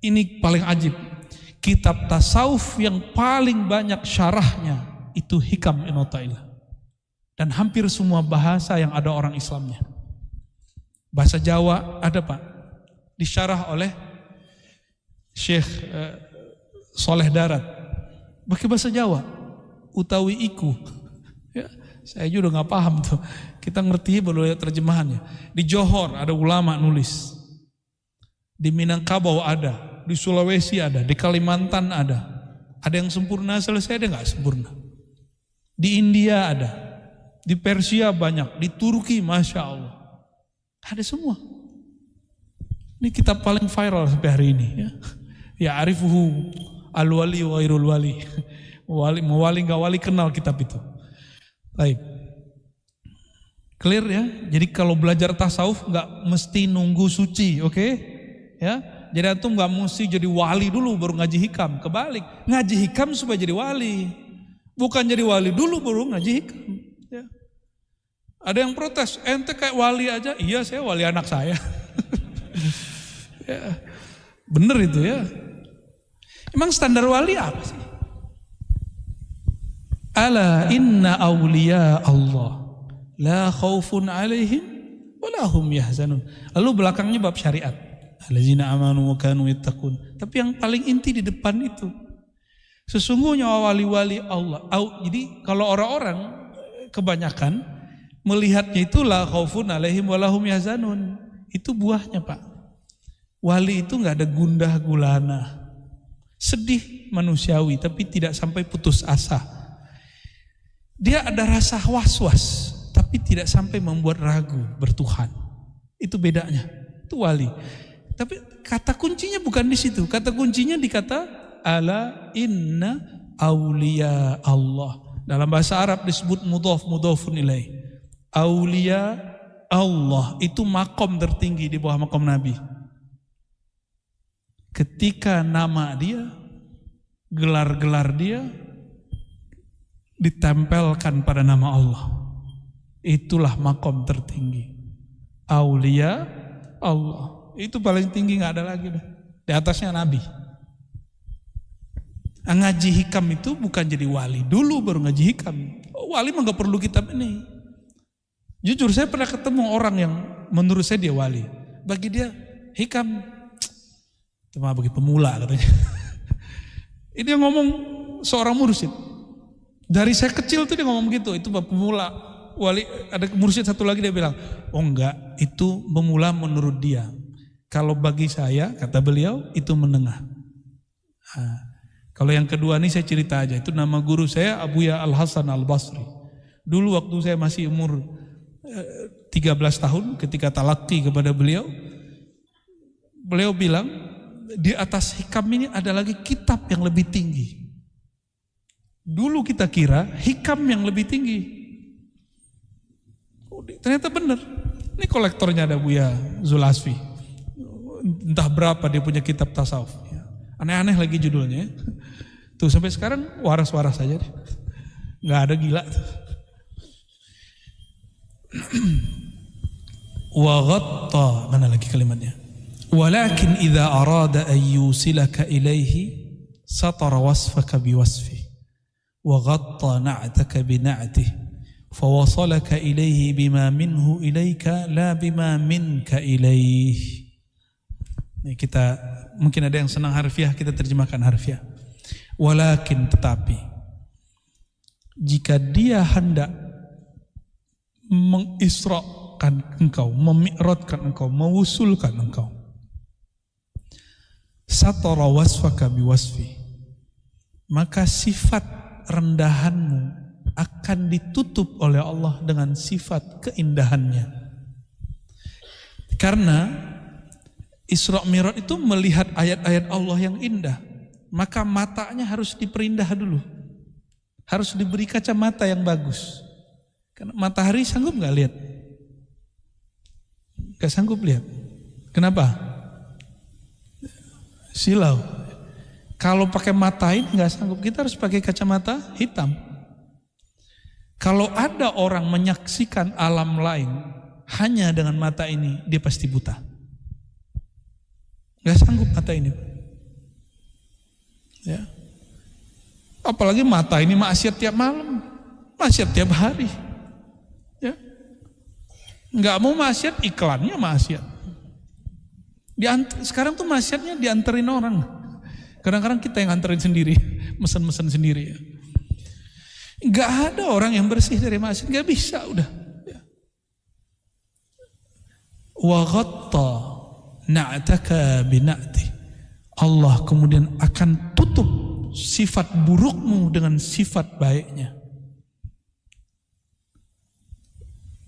ini paling ajib, kitab tasawuf yang paling banyak syarahnya itu hikam Ibnu Taimiyah. Dan hampir semua bahasa yang ada orang Islamnya. Bahasa Jawa ada Pak, disyarah oleh Syekh Soleh Darat. Pakai bahasa Jawa, utawi iku. Ya, saya juga nggak paham tuh. Kita ngerti baru lihat terjemahannya. Di Johor ada ulama nulis. Di Minangkabau ada, di Sulawesi ada, di Kalimantan ada. Ada yang sempurna selesai, ada nggak sempurna. Di India ada. Di Persia banyak, di Turki Masya Allah. Ada semua. Ini kitab paling viral sampai hari ini. Ya arifuhu al-wali wa ghairul wali. Wali gak wali kenal kitab itu. Baik. Clear ya? Jadi kalau belajar tasawuf gak mesti nunggu suci, oke? Ya. Jadi antum gak mesti jadi wali dulu baru ngaji hikam. Kebalik, ngaji hikam supaya jadi wali. Bukan jadi wali dulu baru ngaji hikam. Ya. Ada yang protes, ente kayak wali aja. Iya, saya wali anak saya. Ya, bener itu ya. Emang standar wali apa sih? Ala inna awliya Allah la khaufun alaihim wa la hum yahzanun. Lalu belakangnya bab syariat. Allazina amanu wa kanu yattaqun. Tapi yang paling inti di depan itu, sesungguhnya wali-wali Allah. Jadi kalau orang-orang kebanyakan melihatnya itu la khaufun alaihim wa lahum yahzanun. Itu buahnya Pak. Wali itu gak ada gundah gulana. Sedih manusiawi tapi tidak sampai putus asa. Dia ada rasa was-was tapi tapi tidak sampai membuat ragu bertuhan. Itu bedanya. Itu wali. Tapi kata kuncinya bukan di situ. Kata kuncinya di kata ala inna auliya Allah. Dalam bahasa Arab disebut mudhafun ilaih. Auliya Allah itu makom tertinggi di bawah makom Nabi. Ketika nama dia, gelar-gelar dia ditempelkan pada nama Allah, itulah makom tertinggi. Aulia Allah itu paling tinggi, nggak ada lagi dah. Di atasnya Nabi. Ngaji hikam itu bukan jadi wali dulu baru ngaji hikam. Wali mah nggak perlu kitab ini. Jujur saya pernah ketemu orang yang menurut saya dia wali. Bagi dia hikam cuma bagi pemula katanya. Ini yang ngomong seorang mursyid. Dari saya kecil tuh dia ngomong gitu, itu pemula. Wali, ada mursyid satu lagi dia bilang, oh enggak, itu pemula menurut dia. Kalau bagi saya, kata beliau, itu menengah. Nah, kalau yang kedua nih saya cerita aja, itu nama guru saya Abuya Al-Hasan Al-Basri. Dulu waktu saya masih umur 13 tahun ketika talaqi kepada beliau, beliau bilang, di atas hikam ini ada lagi kitab yang lebih tinggi. Dulu kita kira hikam yang lebih tinggi. Ternyata benar. Ini kolektornya ada Buya Zulasfi. Entah berapa dia punya kitab tasawuf. Aneh-aneh lagi judulnya. Tuh sampai sekarang waras-waras saja. Nggak ada gila. Wa ghatta, mana lagi kalimatnya? Walakin idza arada an yusilaka ilaihi satara wasfaka biwasfi. وغطى نعتك بنعته فوصلك إليه بما منه إليك لا بما منك إليه. Ini kita mungkin ada yang senang harfiah, kita terjemahkan harfiah. Walakin, tetapi jika dia hendak mengisrakan engkau, memi'radkan engkau, mewusulkan engkau, satara wasfaka biwasfi, maka sifat rendahanmu akan ditutup oleh Allah dengan sifat keindahannya. Karena Isra Mi'raj itu melihat ayat-ayat Allah yang indah, maka matanya harus diperindah dulu. Harus diberi kacamata yang bagus. Karena matahari sanggup nggak lihat? Nggak sanggup lihat. Kenapa? Silau. Kalau pakai mata ini nggak sanggup, kita harus pakai kacamata hitam. Kalau ada orang menyaksikan alam lain hanya dengan mata ini, dia pasti buta. Nggak sanggup mata ini. Ya. Apalagi mata ini maksiat tiap malam, maksiat tiap hari. Ya. Nggak mau maksiat, iklannya maksiat. Sekarang tuh maksiatnya dianterin orang. Kadang-kadang kita yang anterin sendiri, mesen-mesen sendiri. Gak ada orang yang bersih dari maksiat, gak bisa udah. Wa ghatta na'taka bina'ti. Allah kemudian akan tutup sifat burukmu dengan sifat baiknya.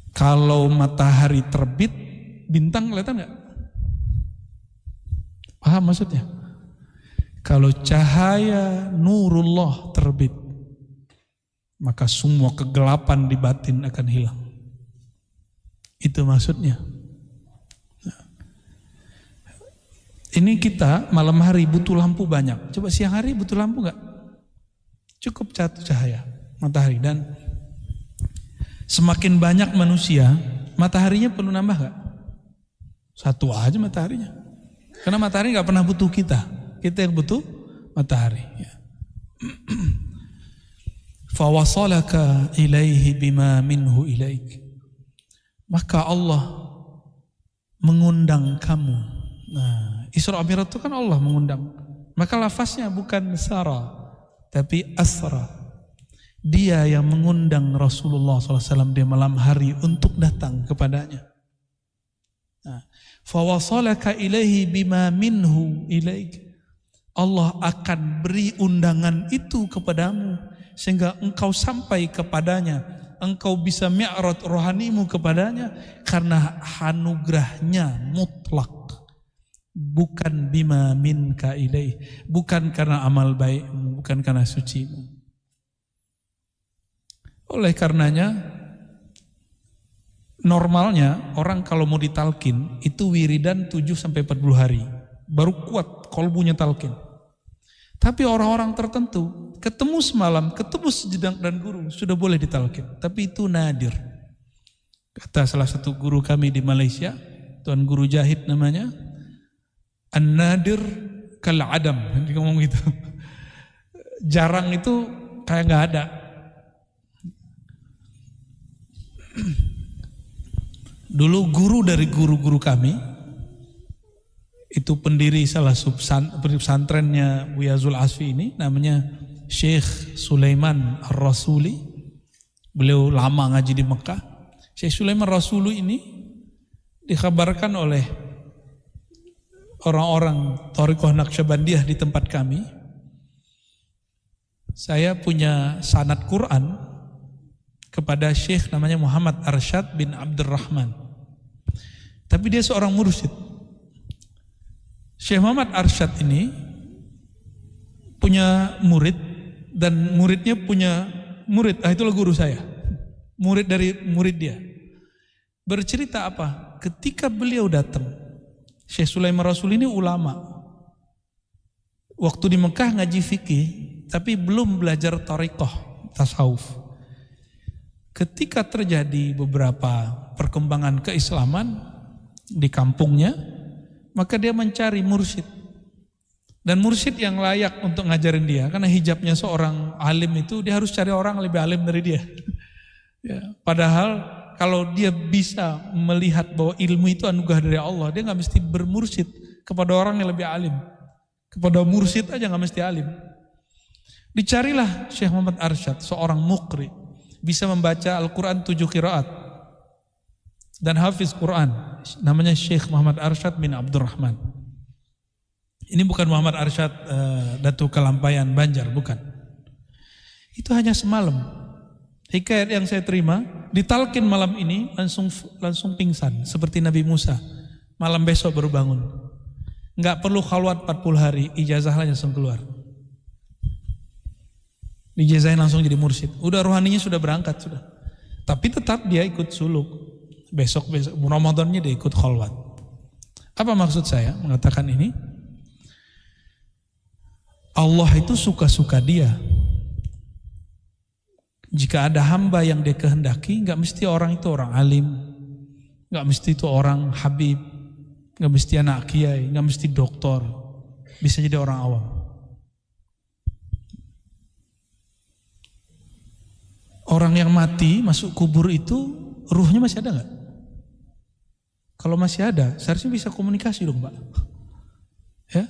Kalau matahari terbit, bintang kelihatan gak? Paham maksudnya? Kalau cahaya nurullah terbit, maka semua kegelapan di batin akan hilang. Itu maksudnya. Ini kita malam hari butuh lampu banyak. Coba siang hari butuh lampu gak? Cukup satu cahaya matahari. Dan semakin banyak manusia, mataharinya perlu nambah gak? Satu aja mataharinya. Karena matahari gak pernah butuh kita. Kita yang butuh matahari. Fawasalaka ilaihi bima minhu ilaik. Maka Allah mengundang kamu. Nah, Isra Mi'raj itu kan Allah mengundang. Maka lafaznya bukan sara, tapi asra. Dia yang mengundang Rasulullah SAW di malam hari untuk datang kepadanya. Nah, fawasalaka ilaihi bima minhu ilaik. Allah akan beri undangan itu kepadamu sehingga engkau sampai kepadanya. engkau bisa mi'raj rohanimu kepadanya? Karena anugerahnya mutlak, bukan bima minka ilaih, bukan karena amal baikmu, bukan karena sucimu. Oleh karenanya normalnya orang kalau mau ditalkin itu wiridan 7-40 hari baru kuat kolbunya talkin. Tapi orang-orang tertentu ketemu semalam, ketemu sejenak dan guru sudah boleh ditalkin. Tapi itu nadir. Kata salah satu guru kami di Malaysia, Tuan Guru Jahid namanya, an-nadir kal adam, dia ngomong gitu. Jarang itu kayak nggak ada. Dulu guru dari guru-guru kami itu pendiri salah pesantrennya Buya Zul Asfi ini, namanya Syekh Sulaiman Ar-Rasuli. Beliau lama ngaji di Mekah. Syekh Sulaiman Ar-Rasuli ini dikabarkan oleh orang-orang Thariqah Naqsyabandiyah di tempat kami, saya punya sanad Quran kepada Syekh namanya Muhammad Arsyad bin Abdurrahman. Tapi dia seorang mursyid. Syekh Muhammad Arsyad ini punya murid dan muridnya punya murid. Itulah guru saya. Murid dari murid dia. Bercerita apa? Ketika beliau datang, Syekh Sulaiman Rasul ini ulama. Waktu di Mekah ngaji fikih, tapi belum belajar thariqah, tasawuf. Ketika terjadi beberapa perkembangan keislaman di kampungnya, maka dia mencari mursyid. Dan mursyid yang layak untuk ngajarin dia. Karena hijabnya seorang alim itu, dia harus cari orang lebih alim dari dia. Ya, padahal kalau dia bisa melihat bahwa ilmu itu anugerah dari Allah, dia gak mesti bermursyid kepada orang yang lebih alim. Kepada mursyid aja gak mesti alim. Dicarilah Syekh Muhammad Arsyad, seorang muqri, bisa membaca Al-Quran 7 qiraat dan hafiz Quran, namanya Syekh Muhammad Arsyad bin Abdurrahman. Ini bukan Muhammad Arsyad Datu Kalampayan Banjar, bukan. Itu hanya semalam. Hikayat yang saya terima, ditalkin malam ini langsung pingsan seperti Nabi Musa. Malam besok baru bangun. Enggak perlu khalwat 40 hari, ijazahnya langsung keluar. Dijazahin langsung jadi mursyid. Udah rohaninya sudah berangkat sudah. Tapi tetap dia ikut suluk. Besok Ramadannya dia ikut khalwat. Apa maksud saya mengatakan ini? Allah itu suka-suka dia. Jika ada hamba yang dia kehendaki, gak mesti orang itu orang alim, gak mesti itu orang habib, gak mesti anak kiai, gak mesti doktor, bisa jadi orang awam. Orang yang mati masuk kubur itu ruhnya masih ada gak? Kalau masih ada, seharusnya bisa komunikasi dong, Pak. Ya,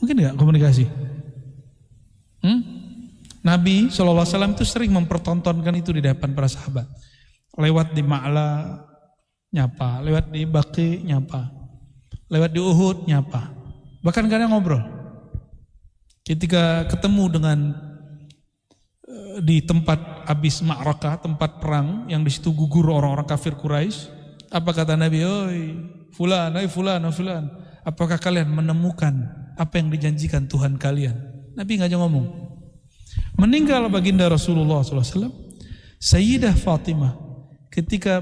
mungkin nggak komunikasi? Nabi SAW itu sering mempertontonkan itu di depan para sahabat. Lewat di Ma'la nyapa, lewat di Baqi nyapa, lewat di Uhud nyapa. Bahkan kadang ngobrol. Ketika ketemu dengan di tempat habis ma'rakah, tempat perang yang di situ gugur orang-orang kafir Quraisy. Apa kata Nabi? Oi, fulan, apakah kalian menemukan apa yang dijanjikan Tuhan kalian? Nabi nggak ngomong. Meninggal baginda Rasulullah SAW, Sayyidah Fatimah, ketika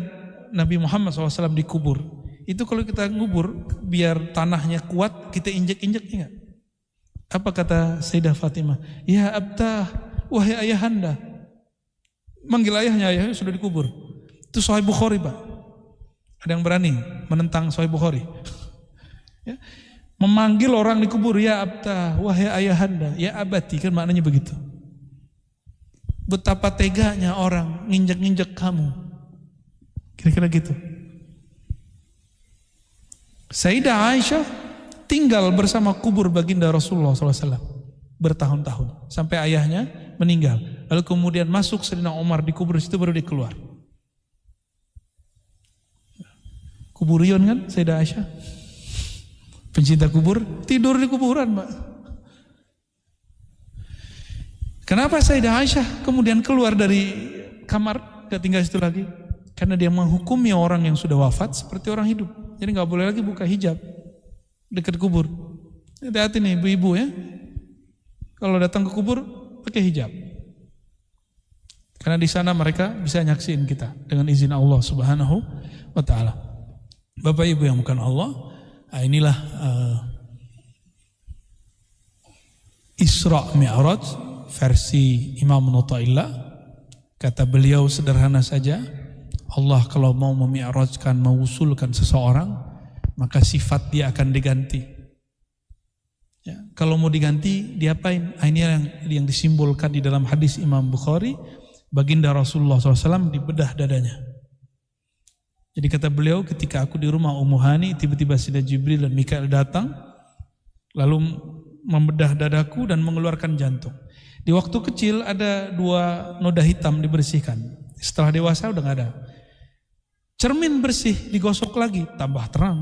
Nabi Muhammad SAW dikubur, itu kalau kita ngubur, biar tanahnya kuat, kita injek-injek, ingat. Apa kata Sayyidah Fatimah? Ya abtah, wahai ayahanda. Manggil ayahnya sudah dikubur. Itu Sahih Bukhari, Pak. Ada yang berani menentang Sahih Bukhari? Ya. Memanggil orang dikubur, ya abtah, wahai ayahanda, ya abati, kan maknanya begitu. Betapa teganya orang nginjek-nginjek kamu. Kira-kira gitu. Sayyidah Aisyah tinggal bersama kubur baginda Rasulullah SAW bertahun-tahun sampai ayahnya meninggal. Lalu kemudian masuk Sayyidina Umar di kubur situ, baru dia keluar. Kuburion kan Sayyidah Aisyah, pencinta kubur, tidur di kuburan, Mbak. Kenapa Sayyidah Aisyah kemudian keluar dari kamar gak tinggal situ lagi? Karena dia menghukumi orang yang sudah wafat seperti orang hidup. Jadi gak boleh lagi buka hijab dekat kubur. Hati-hati nih ibu-ibu ya. Kalau datang ke kubur pakai hijab. Karena di sana mereka bisa nyaksiin kita dengan izin Allah Subhanahu wa taala. Bapak Ibu yang bukan Allah, inilah Isra Mi'raj versi Imam Nu'taillah. Kata beliau sederhana saja, Allah kalau mau memi'rajkan, mewusulkan seseorang, maka sifat dia akan diganti. Ya, kalau mau diganti, diapain? Ini yang disimbolkan di dalam hadis Imam Bukhari, baginda Rasulullah SAW dibedah dadanya. Jadi kata beliau, ketika aku di rumah Ummu Hani, tiba-tiba Sayyidina Jibril dan Mikail datang, lalu membedah dadaku dan mengeluarkan jantung. Di waktu kecil ada 2 noda hitam dibersihkan. Setelah dewasa udah gak ada. Cermin bersih digosok lagi, tambah terang.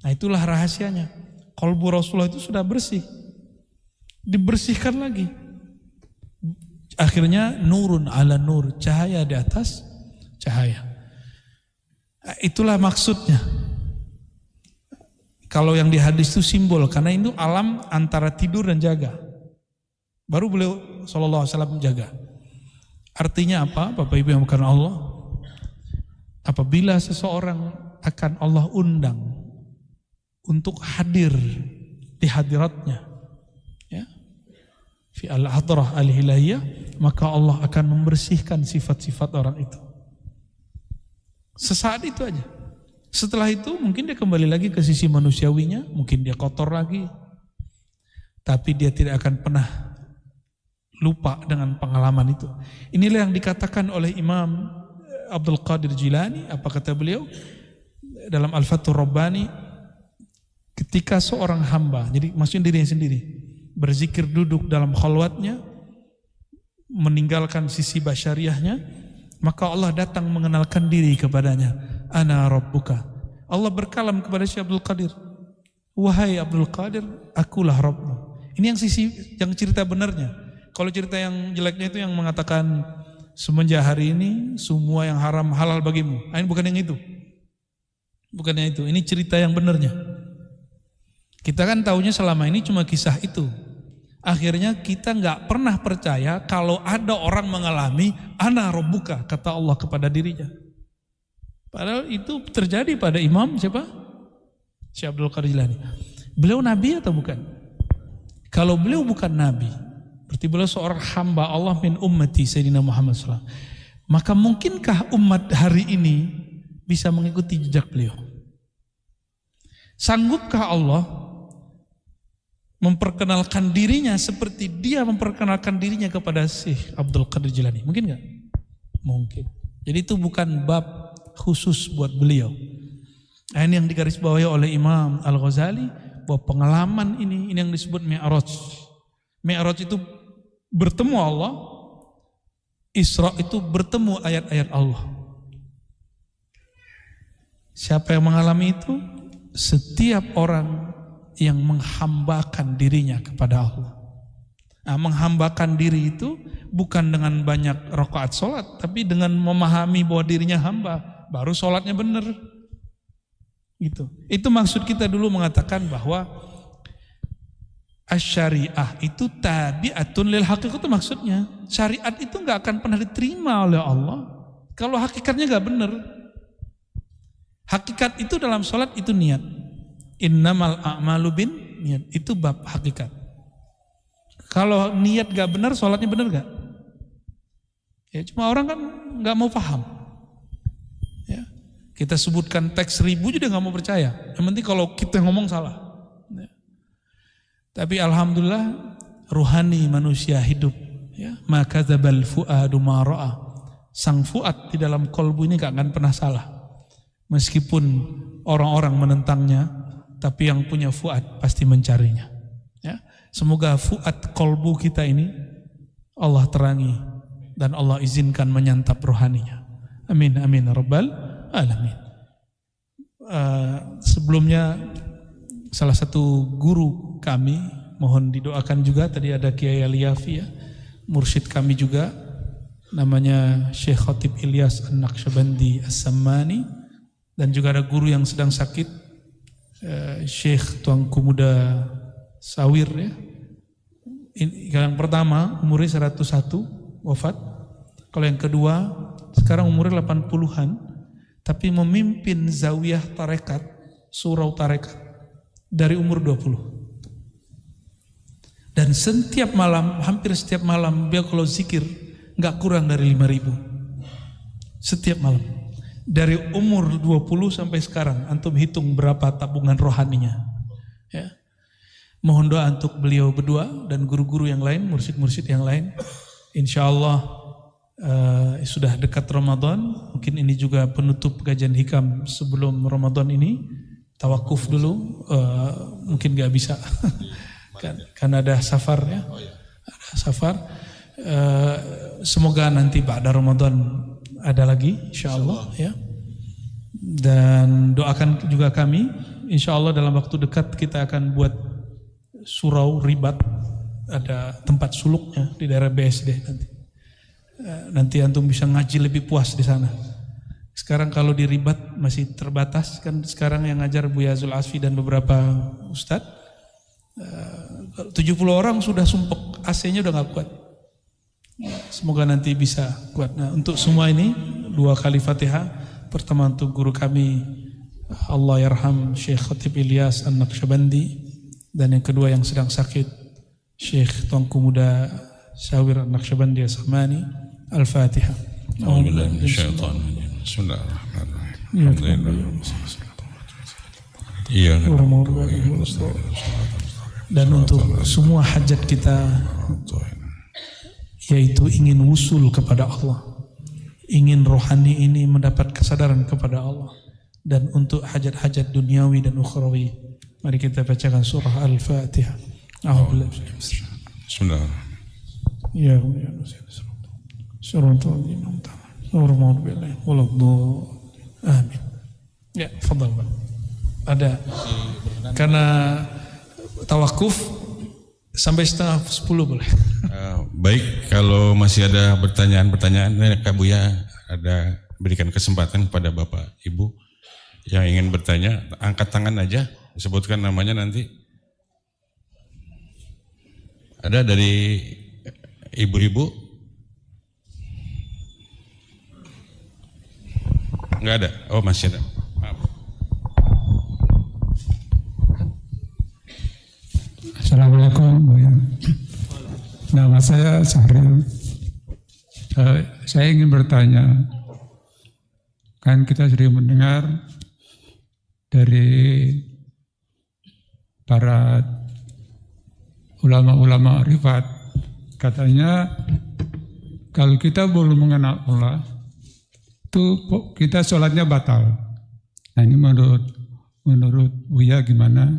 Nah itulah rahasianya. Qalbu Rasulullah itu sudah bersih. Dibersihkan lagi. Akhirnya nurun ala nur, cahaya di atas cahaya. Nah, itulah maksudnya. Kalau yang di hadis itu simbol, karena itu alam antara tidur dan jaga. Baru beliau SAW menjaga. Artinya apa? Bapak Ibu yang bukan Allah, apabila seseorang akan Allah undang untuk hadir di hadiratnya, ya, fi al-hadrah al-hilahiyah, maka Allah akan membersihkan sifat-sifat orang itu. Sesaat itu aja. Setelah itu mungkin dia kembali lagi ke sisi manusiawinya, mungkin dia kotor lagi, tapi dia tidak akan pernah lupa dengan pengalaman itu. Inilah yang dikatakan oleh Imam Abdul Qadir Jilani. Apa kata beliau dalam Al-Fathur Rabbani, ketika seorang hamba, jadi maksudnya dirinya sendiri, berzikir duduk dalam khalwatnya, meninggalkan sisi basyariahnya, maka Allah datang mengenalkan diri kepadanya. Ana Rabbuka. Allah berkalam kepada Syekh Abdul Qadir, wahai Abdul Qadir, akulah Rabbmu. Ini yang sisi yang cerita benarnya. Kalau cerita yang jeleknya itu yang mengatakan semenjak hari ini semua yang haram halal bagimu. Ini bukan yang itu. Bukan yang itu. Ini cerita yang benarnya. Kita kan taunya selama ini cuma kisah itu. Akhirnya kita nggak pernah percaya kalau ada orang mengalami ana rabbuka, kata Allah kepada dirinya. Padahal itu terjadi pada Imam siapa? Syekh Abdul Qadir Jilani. Beliau nabi atau bukan? Kalau beliau bukan nabi, berarti beliau seorang hamba Allah min ummati Sayyidina Muhammad SAW. Maka mungkinkah umat hari ini bisa mengikuti jejak beliau? Sanggupkah Allah memperkenalkan dirinya seperti dia memperkenalkan dirinya kepada Syekh Abdul Qadir Jilani? Mungkin gak? Mungkin. Jadi itu bukan bab khusus buat beliau. Ini yang digarisbawahi oleh Imam Al-Ghazali, bahwa pengalaman ini yang disebut Mi'raj. Mi'raj itu bertemu Allah, Isra itu bertemu ayat-ayat Allah. Siapa yang mengalami itu? Setiap orang yang menghambakan dirinya kepada Allah. Nah, menghambakan diri itu bukan dengan banyak rakaat sholat, tapi dengan memahami bahwa dirinya hamba, baru sholatnya benar. Gitu. Itu maksud kita dulu mengatakan bahwa syariah itu tabi'atun lil haqiqah, itu maksudnya. Syariat itu nggak akan pernah diterima oleh Allah kalau hakikatnya nggak benar. Hakikat itu dalam sholat itu niat. Innamal a'malu bin niat, itu bab hakikat. Kalau niat gak benar, sholatnya benar gak? Ya, cuma orang kan gak mau paham. Ya, kita sebutkan teks 1000 juga gak mau percaya. Yang penting kalau kita ngomong salah. Ya. Tapi alhamdulillah ruhani manusia hidup. Ya, maka dzabal fuadu ma ra'a. Sang fuad di dalam kolbu ini gak akan pernah salah. Meskipun orang-orang menentangnya, tapi yang punya fuad pasti mencarinya. Ya. Semoga fuad kolbu kita ini Allah terangi dan Allah izinkan menyantap rohaninya. Amin amin rabbal alamin. Sebelumnya salah satu guru kami, mohon didoakan juga, tadi ada Kiai Aliafi ya, mursyid kami juga, namanya Syekh Khatib Ilyas An-Naqsyabandi As-Sammani, dan juga ada guru yang sedang sakit, Syekh Tuanku Muda Sawir ya. Yang pertama umurnya 101 wafat. Kalau yang kedua sekarang umurnya 80-an, tapi memimpin zawiyah tarekat, surau tarekat dari umur 20. Dan setiap malam, hampir setiap malam beliau kalau zikir nggak kurang dari 5.000 setiap malam. Dari umur 20 sampai sekarang, antum hitung berapa tabungan rohaninya. Ya. Mohon doa untuk beliau berdua dan guru-guru yang lain, mursyid-mursyid yang lain. Insya Allah sudah dekat Ramadan. Mungkin ini juga penutup kajian hikam sebelum Ramadan ini. Tawakuf dulu, mungkin gak bisa kan ada safar ya, ada safar. Semoga nanti ba'da Ramadan ada lagi, insya Allah ya. Dan doakan juga kami, insya Allah dalam waktu dekat kita akan buat surau ribat, ada tempat suluknya di daerah BSD nanti. Nanti antum bisa ngaji lebih puas di sana. Sekarang kalau di ribat masih terbatas, kan sekarang yang ngajar Buya Zul Asfi dan beberapa ustadz, 70 orang sudah sumpek, AC-nya udah gak kuat. Semoga nanti bisa kuat. Nah, untuk semua ini 2 kali Fatihah. Pertama untuk guru kami Allah yarham Syekh Khatib Ilyas An-Naqsyabandi, dan yang kedua yang sedang sakit Syekh Tuanku Muda Sawir An-Naqsyabandi As-Sammani. Al-Fatihah. Bismillahirrahmanirrahim. Dan untuk semua hajat kita, yaitu ingin wusul kepada Allah, ingin rohani ini mendapat kesadaran kepada Allah, dan untuk hajat-hajat duniawi dan ukhrawi, mari kita bacakan surah Al-Fatihah. Bismillahirrahmanirrahim. Ya amin. Ya, fadhal. Ada karena tawakuf sampai 9:30 boleh. Baik, kalau masih ada pertanyaan-pertanyaan, Kak Buya ada berikan kesempatan kepada Bapak Ibu yang ingin bertanya, angkat tangan aja, sebutkan namanya nanti. Ada dari ibu-ibu? Enggak ada? Oh, masih ada. Maaf. Assalamualaikum. Nama saya Sahril. Saya ingin bertanya, kan kita sering mendengar dari para ulama-ulama arifat, katanya kalau kita belum mengenal Allah, itu kita sholatnya batal. Nah, ini menurut Buya gimana?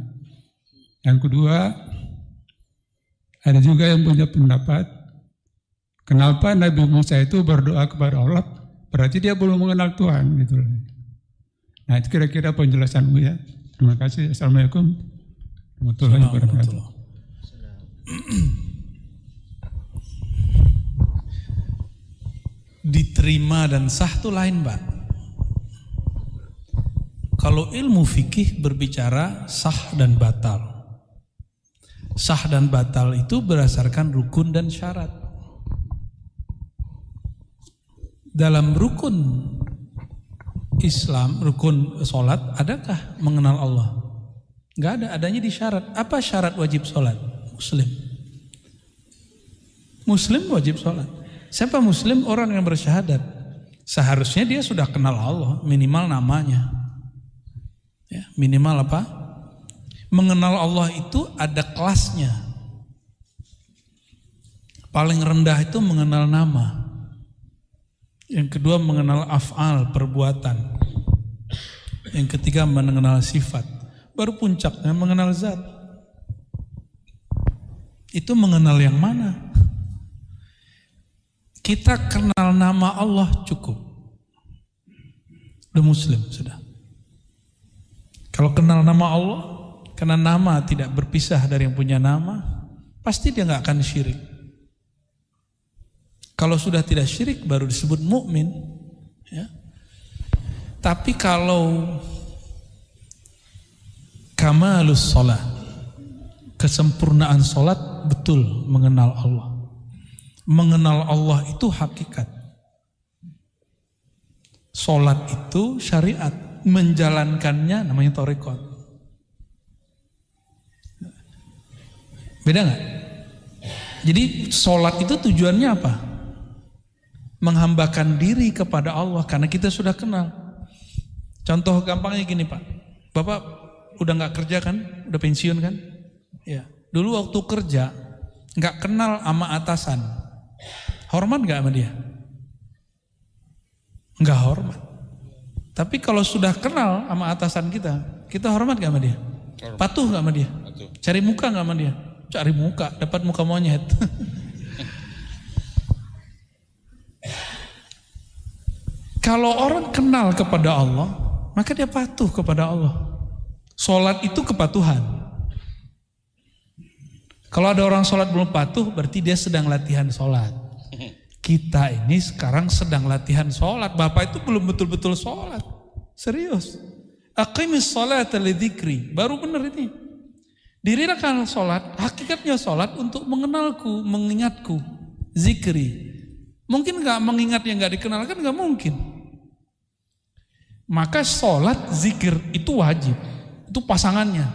Yang kedua, ada juga yang punya pendapat, kenapa Nabi Musa itu berdoa kepada Allah, berarti dia belum mengenal Tuhan gitu. Nah, itu kira-kira penjelasan Buya. Terima kasih. Assalamualaikum warahmatullahi wabarakatuh. Diterima dan sah itu lain, Pak. Kalau ilmu fikih berbicara sah dan batal. Sah dan batal itu berdasarkan rukun dan syarat. Dalam rukun Islam, rukun sholat, adakah mengenal Allah? Enggak ada, adanya di syarat. Apa syarat wajib sholat? Muslim. Muslim wajib sholat. Siapa Muslim? Orang yang bersyahadat. Seharusnya dia sudah kenal Allah, minimal namanya. Ya, minimal apa? Mengenal Allah itu ada kelasnya. Paling rendah itu mengenal nama. Yang kedua mengenal af'al, perbuatan. Yang ketiga mengenal sifat. Baru puncaknya mengenal zat. Itu mengenal yang mana? Kita kenal nama Allah cukup. Udah Muslim sudah. Kalau kenal nama Allah, karena nama tidak berpisah dari yang punya nama, pasti dia nggak akan syirik. Kalau sudah tidak syirik baru disebut mukmin. Ya. Tapi kalau kamalus sholat, kesempurnaan sholat, betul mengenal Allah. Mengenal Allah itu hakikat. Sholat itu syariat, menjalankannya namanya thariqat. Beda nggak? Jadi sholat itu tujuannya apa? Menghambakan diri kepada Allah karena kita sudah kenal. Contoh gampangnya gini Pak, Bapak udah nggak kerja kan, udah pensiun kan? Ya. Dulu waktu kerja nggak kenal sama atasan, hormat nggak sama dia? Nggak hormat. Tapi kalau sudah kenal sama atasan kita hormat nggak sama dia? Patuh nggak sama dia? Cari muka nggak sama dia? Cari muka, dapat muka monyet. Kalau orang kenal kepada Allah, maka dia patuh kepada Allah. Sholat itu kepatuhan. Kalau ada orang sholat belum patuh, berarti dia sedang latihan sholat. Kita ini sekarang sedang latihan sholat. Bapak itu belum betul-betul sholat. Serius. Aqimis sholata lidzikri. Baru benar ini. Dirikan sholat, hakikatnya sholat untuk mengenalku, mengingatku, zikri. Mungkin gak mengingat yang gak dikenal kan gak mungkin. Maka sholat, zikir itu wajib, itu pasangannya.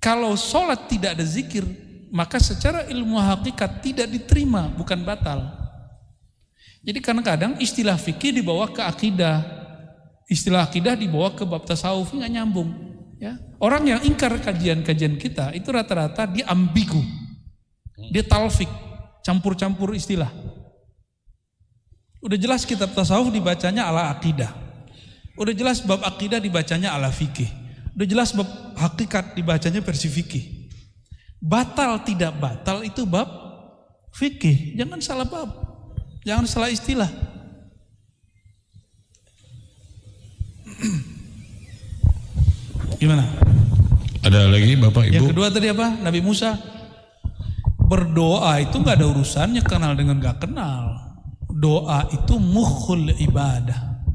Kalau sholat tidak ada zikir, maka secara ilmu hakikat tidak diterima, bukan batal. Jadi kadang-kadang istilah fikih dibawa ke akidah, istilah akidah dibawa ke bab tasawuf, nggak nyambung. Ya. Orang yang ingkar kajian-kajian kita itu rata-rata dia ambigu, dia talfik, campur-campur istilah. Udah jelas kitab tasawuf dibacanya ala akidah, udah jelas bab akidah dibacanya ala fikih, udah jelas bab hakikat dibacanya versi fikih. Batal tidak batal itu bab fikih, jangan salah bab, jangan salah istilah. Gimana? Ada lagi Bapak Ibu? Yang kedua tadi apa? Nabi Musa berdoa itu nggak ada urusannya kenal dengan nggak kenal. Doa itu mukhul ibadah.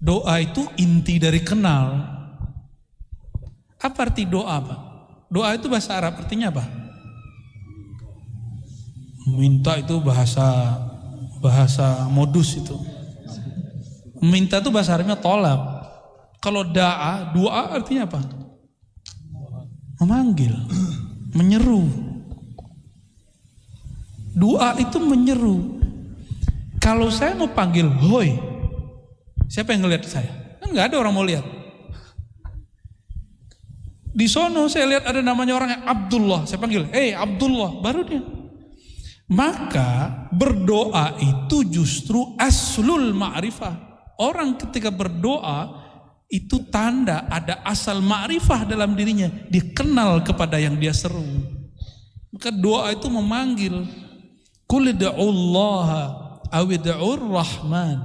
Doa itu inti dari kenal. Apa arti doa Pak? Doa itu bahasa Arab artinya apa? Minta itu bahasa modus itu. Minta itu bahasa Arabnya tolab. Kalau doa artinya apa? Memanggil, menyeru. Doa itu menyeru. Kalau saya mau panggil, hoi, siapa yang ngelihat saya? Kan nggak ada orang mau lihat. Di sono saya lihat ada namanya orang yang Abdullah, saya panggil, Abdullah, baru dia. Maka berdoa itu justru aslul ma'rifah. Orang ketika berdoa itu tanda ada asal ma'rifah dalam dirinya, dia kenal kepada yang dia seru. Maka doa itu memanggil, qul ud'ullaha aw ud'ur rahman.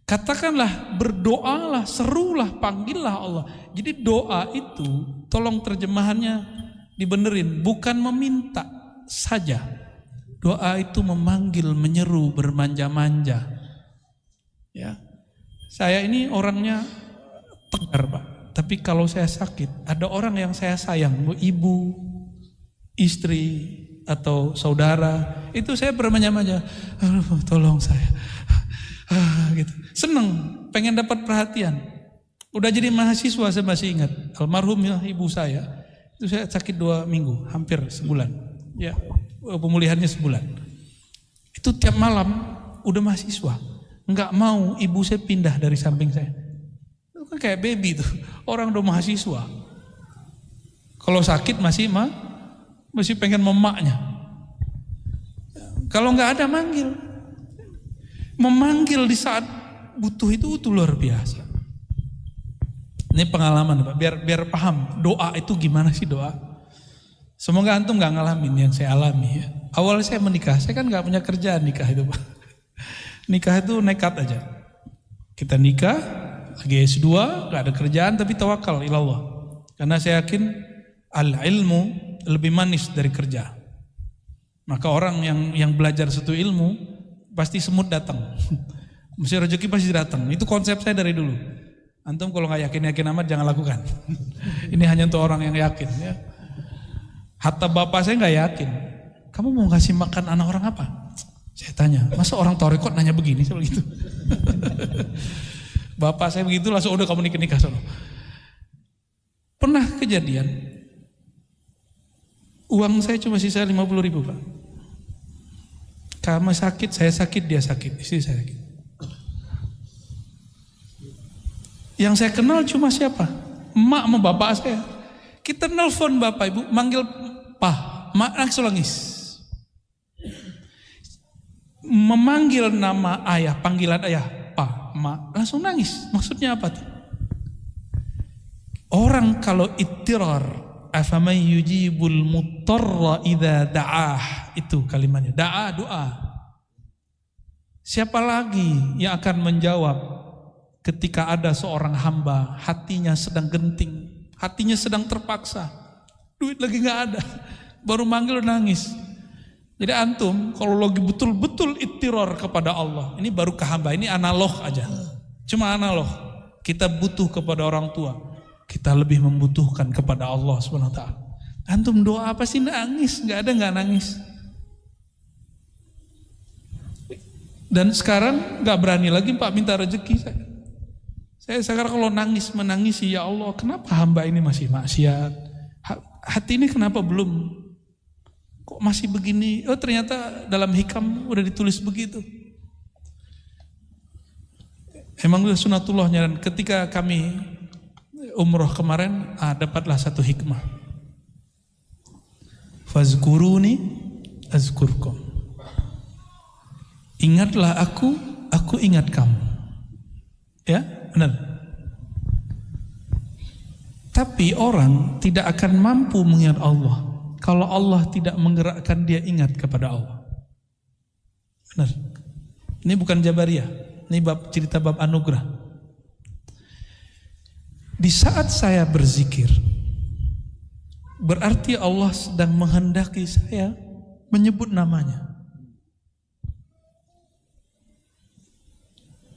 Katakanlah, berdoalah, serulah, panggillah Allah. Jadi doa itu, tolong terjemahannya dibenerin, bukan meminta saja. Doa itu memanggil, menyeru, bermanja-manja. Ya. Saya ini orangnya tegar Pak, tapi kalau saya sakit, ada orang yang saya sayang, ibu, istri, atau saudara, itu saya bermanja-manja, aduh tolong saya, gitu. Seneng, pengen dapat perhatian. Udah jadi mahasiswa saya masih ingat, almarhum ibu saya, itu saya sakit 2 minggu, hampir sebulan, ya pemulihannya sebulan. Itu tiap malam udah mahasiswa. Enggak mau ibu saya pindah dari samping saya. Itu kan kayak baby tuh. Orang udah mahasiswa. Kalau sakit masih pengen memaknya. Kalau enggak ada manggil. Memanggil di saat butuh itu luar biasa. Ini pengalaman Pak, biar paham doa itu gimana sih doa. Semoga antum enggak ngalamin yang saya alami ya. Awal saya menikah, saya kan enggak punya kerjaan nikah itu Pak. Nikah itu nekat aja. Kita nikah, lagi S2, gak ada kerjaan tapi tawakal ilallah. Karena saya yakin al-ilmu lebih manis dari kerja. Maka orang yang belajar satu ilmu pasti semut datang. Mesti rezeki pasti datang. Itu konsep saya dari dulu. Antum kalau nggak yakin amat jangan lakukan. Ini hanya untuk orang yang yakin. Ya. Hatta bapak saya nggak yakin. Kamu mau ngasih makan anak orang apa? Saya tanya. Masa orang tarekat nanya begini soal gitu? Bapak saya begitu langsung udah kamu nikah sono. Pernah kejadian. Uang saya cuma sisa 50.000 Pak. Kamu sakit, saya sakit, dia sakit, istri saya sakit. Yang saya kenal cuma siapa? Emak sama bapak saya. Kita nelfon bapak ibu, manggil Pak, mak langsung nangis. Memanggil nama ayah, panggilan ayah, Pak, mak, langsung nangis. Maksudnya apa tuh? Orang kalau ittirar, afaman yujibul muttarra idza da'ah, itu kalimatnya. Da'a, doa. Siapa lagi yang akan menjawab ketika ada seorang hamba hatinya sedang genting, hatinya sedang terpaksa, duit lagi nggak ada, baru manggil nangis. Jadi antum kalau lagi betul-betul ittirar kepada Allah, ini baru ke hamba, ini analog aja, cuma analog. Kita butuh kepada orang tua, kita lebih membutuhkan kepada Allah SWT. Antum doa apa sih nangis? Nggak ada nggak nangis. Dan sekarang nggak berani lagi Pak minta rezeki saya. Saya sekarang kalau menangisi ya Allah, kenapa hamba ini masih maksiat? Hati ini kenapa belum? Kok masih begini? Oh ternyata dalam hikam udah ditulis begitu. Emang udah sunatullahnya. Dan ketika kami umroh kemarin, dapatlah satu hikmah. Fazkuruni azkurkum. Ingatlah aku ingat kamu. Ya, benar. Tapi orang tidak akan mampu mengingat Allah kalau Allah tidak menggerakkan dia ingat kepada Allah. Benar. Ini bukan Jabariyah. Ini cerita bab anugerah. Di saat saya berzikir, berarti Allah sedang menghendaki saya menyebut namanya.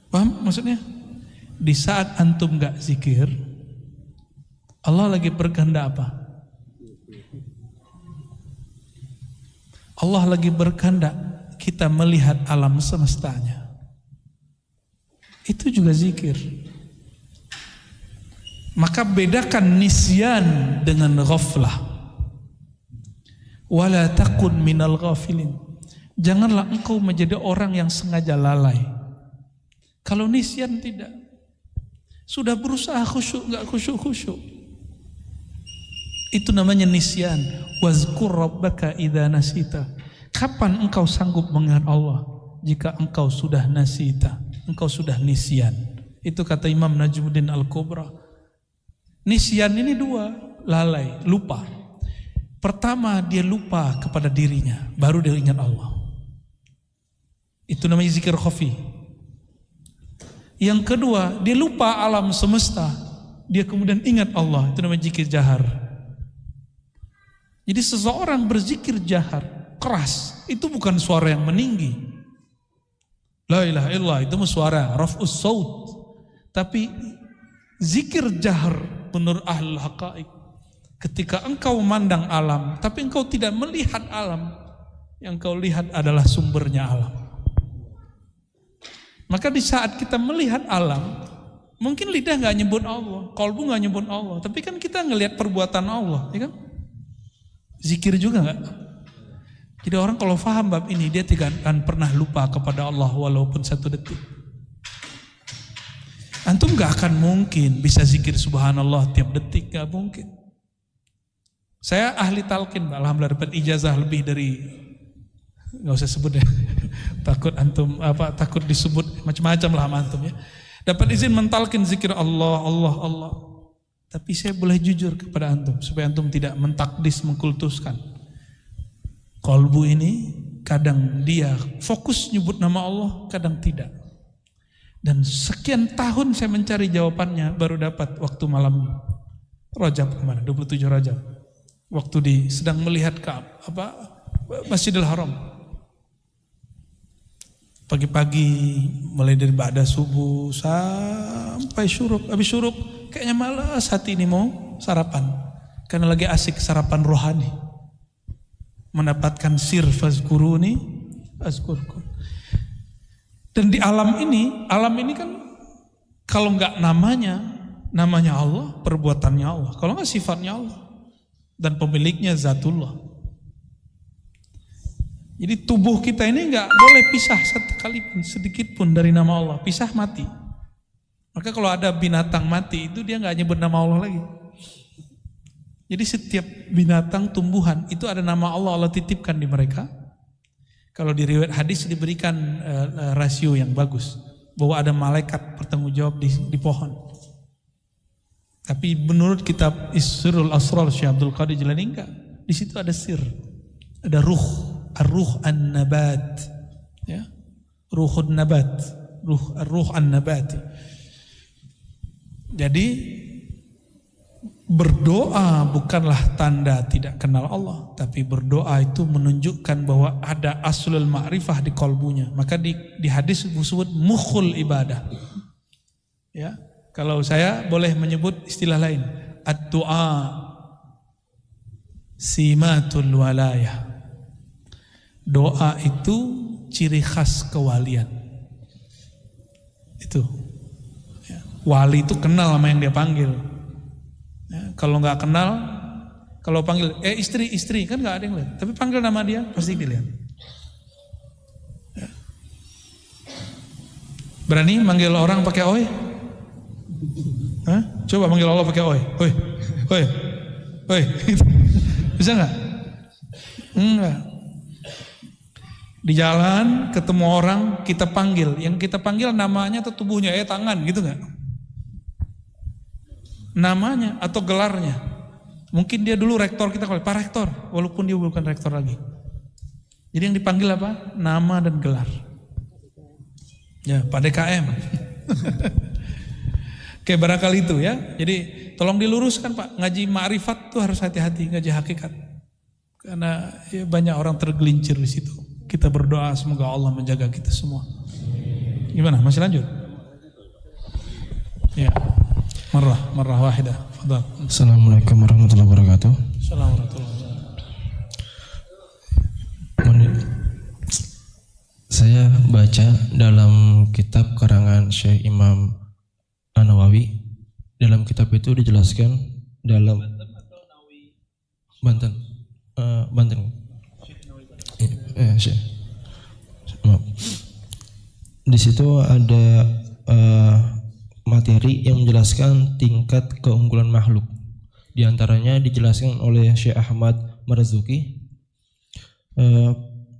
Paham maksudnya? Di saat antum gak zikir, Allah lagi berkehendak apa? Allah lagi berkehendak kita melihat alam semestanya. Itu juga zikir. Maka bedakan nisyan dengan ghaflah. Wala takun minal ghafilin. Janganlah engkau menjadi orang yang sengaja lalai. Kalau nisyan tidak. Sudah berusaha khusyuk, enggak khusyuk-khusyuk. Itu namanya nisyan. Wazkur rabbaka idza nasita. Kapan engkau sanggup mengingat Allah? Jika engkau sudah nasita, engkau sudah nisyan. Itu kata Imam Najmuddin Al-Kubra. Nisyan ini dua, lalai, lupa. Pertama dia lupa kepada dirinya, baru dia ingat Allah. Itu namanya zikir khafi. Yang kedua, dia lupa alam semesta, dia kemudian ingat Allah. Itu namanya zikir jahar. Jadi seseorang berzikir jahar keras, itu bukan suara yang meninggi. La ilaha illallah itu suara raf'us saut. Tapi zikir jahar menurut ahlul haqaiq, ketika engkau memandang alam tapi engkau tidak melihat alam, yang kau lihat adalah sumbernya alam. Maka di saat kita melihat alam, mungkin lidah gak nyebut Allah, kalbu gak nyebut Allah, tapi kan kita ngelihat perbuatan Allah, ya kan? Zikir juga gak? Jadi orang kalau faham bab ini, dia tidak akan pernah lupa kepada Allah walaupun 1 detik. Antum gak akan mungkin bisa zikir subhanallah tiap detik, gak mungkin. Saya ahli talqin, alhamdulillah dapat ijazah lebih dari, gak usah sebut ya, takut antum takut disebut macam-macam lah sama antum ya. Dapat izin mentalkin zikir Allah, Allah, Allah. Tapi saya boleh jujur kepada antum supaya antum tidak mentakdis, mengkultuskan. Qalbu ini kadang dia fokus nyebut nama Allah, kadang tidak. Dan sekian tahun saya mencari jawabannya, baru dapat waktu malam Rajab kemarin, 27 Rajab. Waktu sedang melihat Masjidil Haram. Pagi-pagi mulai dari ba'da subuh sampai syuruk. Habis syuruk kayaknya malas hati ini mau sarapan. Karena lagi asik sarapan rohani. Mendapatkan sir fazkuruni azkurkum. Dan di alam ini kan kalau enggak namanya Allah, perbuatannya Allah. Kalau enggak sifatnya Allah dan pemiliknya zatullah. Jadi tubuh kita ini enggak boleh pisah sekalipun, sedikit pun dari nama Allah. Pisah mati. Maka kalau ada binatang mati itu dia enggak nyebut nama Allah lagi. Jadi setiap binatang, tumbuhan itu ada nama Allah, Allah titipkan di mereka. Kalau di riwayat hadis diberikan rasio yang bagus. Bahwa ada malaikat bertanggung jawab di pohon. Tapi menurut kitab Isrul Asrar Syekh Abdul Qadir Jilani enggak. Di situ ada sir. Ada ruh. Ar-ruh an-nabat. Ya. Ruhun nabat. Ruh an-nabat. Jadi berdoa bukanlah tanda tidak kenal Allah, tapi berdoa itu menunjukkan bahwa ada aslul ma'rifah di qalbunya. Maka di hadis disebut mukhul ibadah. Ya, kalau saya boleh menyebut istilah lain, ad-du'a simatul walayah. Doa itu ciri khas kewalian. Itu. Ya. Wali itu kenal sama yang dia panggil. Ya, kalau nggak kenal, kalau panggil istri kan nggak ada yang lihat. Tapi panggil nama dia pasti dilihat. Ya. Berani manggil orang pakai oi? Hah? Coba manggil Allah pakai oi. Oi. Bisa nggak? Enggak. Di jalan ketemu orang kita panggil, yang kita panggil namanya atau tubuhnya, tangan gitu nggak? Namanya atau gelarnya. Mungkin dia dulu rektor kita, Pak Rektor, walaupun dia bukan rektor lagi. Jadi yang dipanggil apa? Nama dan gelar. Ya, Pak DKM. Oke, barangkali itu ya. Jadi tolong diluruskan Pak, ngaji ma'rifat tuh harus hati-hati, ngaji hakikat. Karena ya, banyak orang tergelincir di situ. Kita berdoa semoga Allah menjaga kita semua. Gimana? Masih lanjut? Ya. Marrah wahidah. Fadhal. Assalamualaikum warahmatullahi wabarakatuh. Assalamualaikum warahmatullahi wabarakatuh. Saya baca dalam kitab karangan Syekh Imam An-Nawawi. Dalam kitab itu dijelaskan dalam Banten. Syekh. Maaf. Di situ ada materi yang menjelaskan tingkat keunggulan makhluk. Di antaranya dijelaskan oleh Syekh Ahmad Marzuki.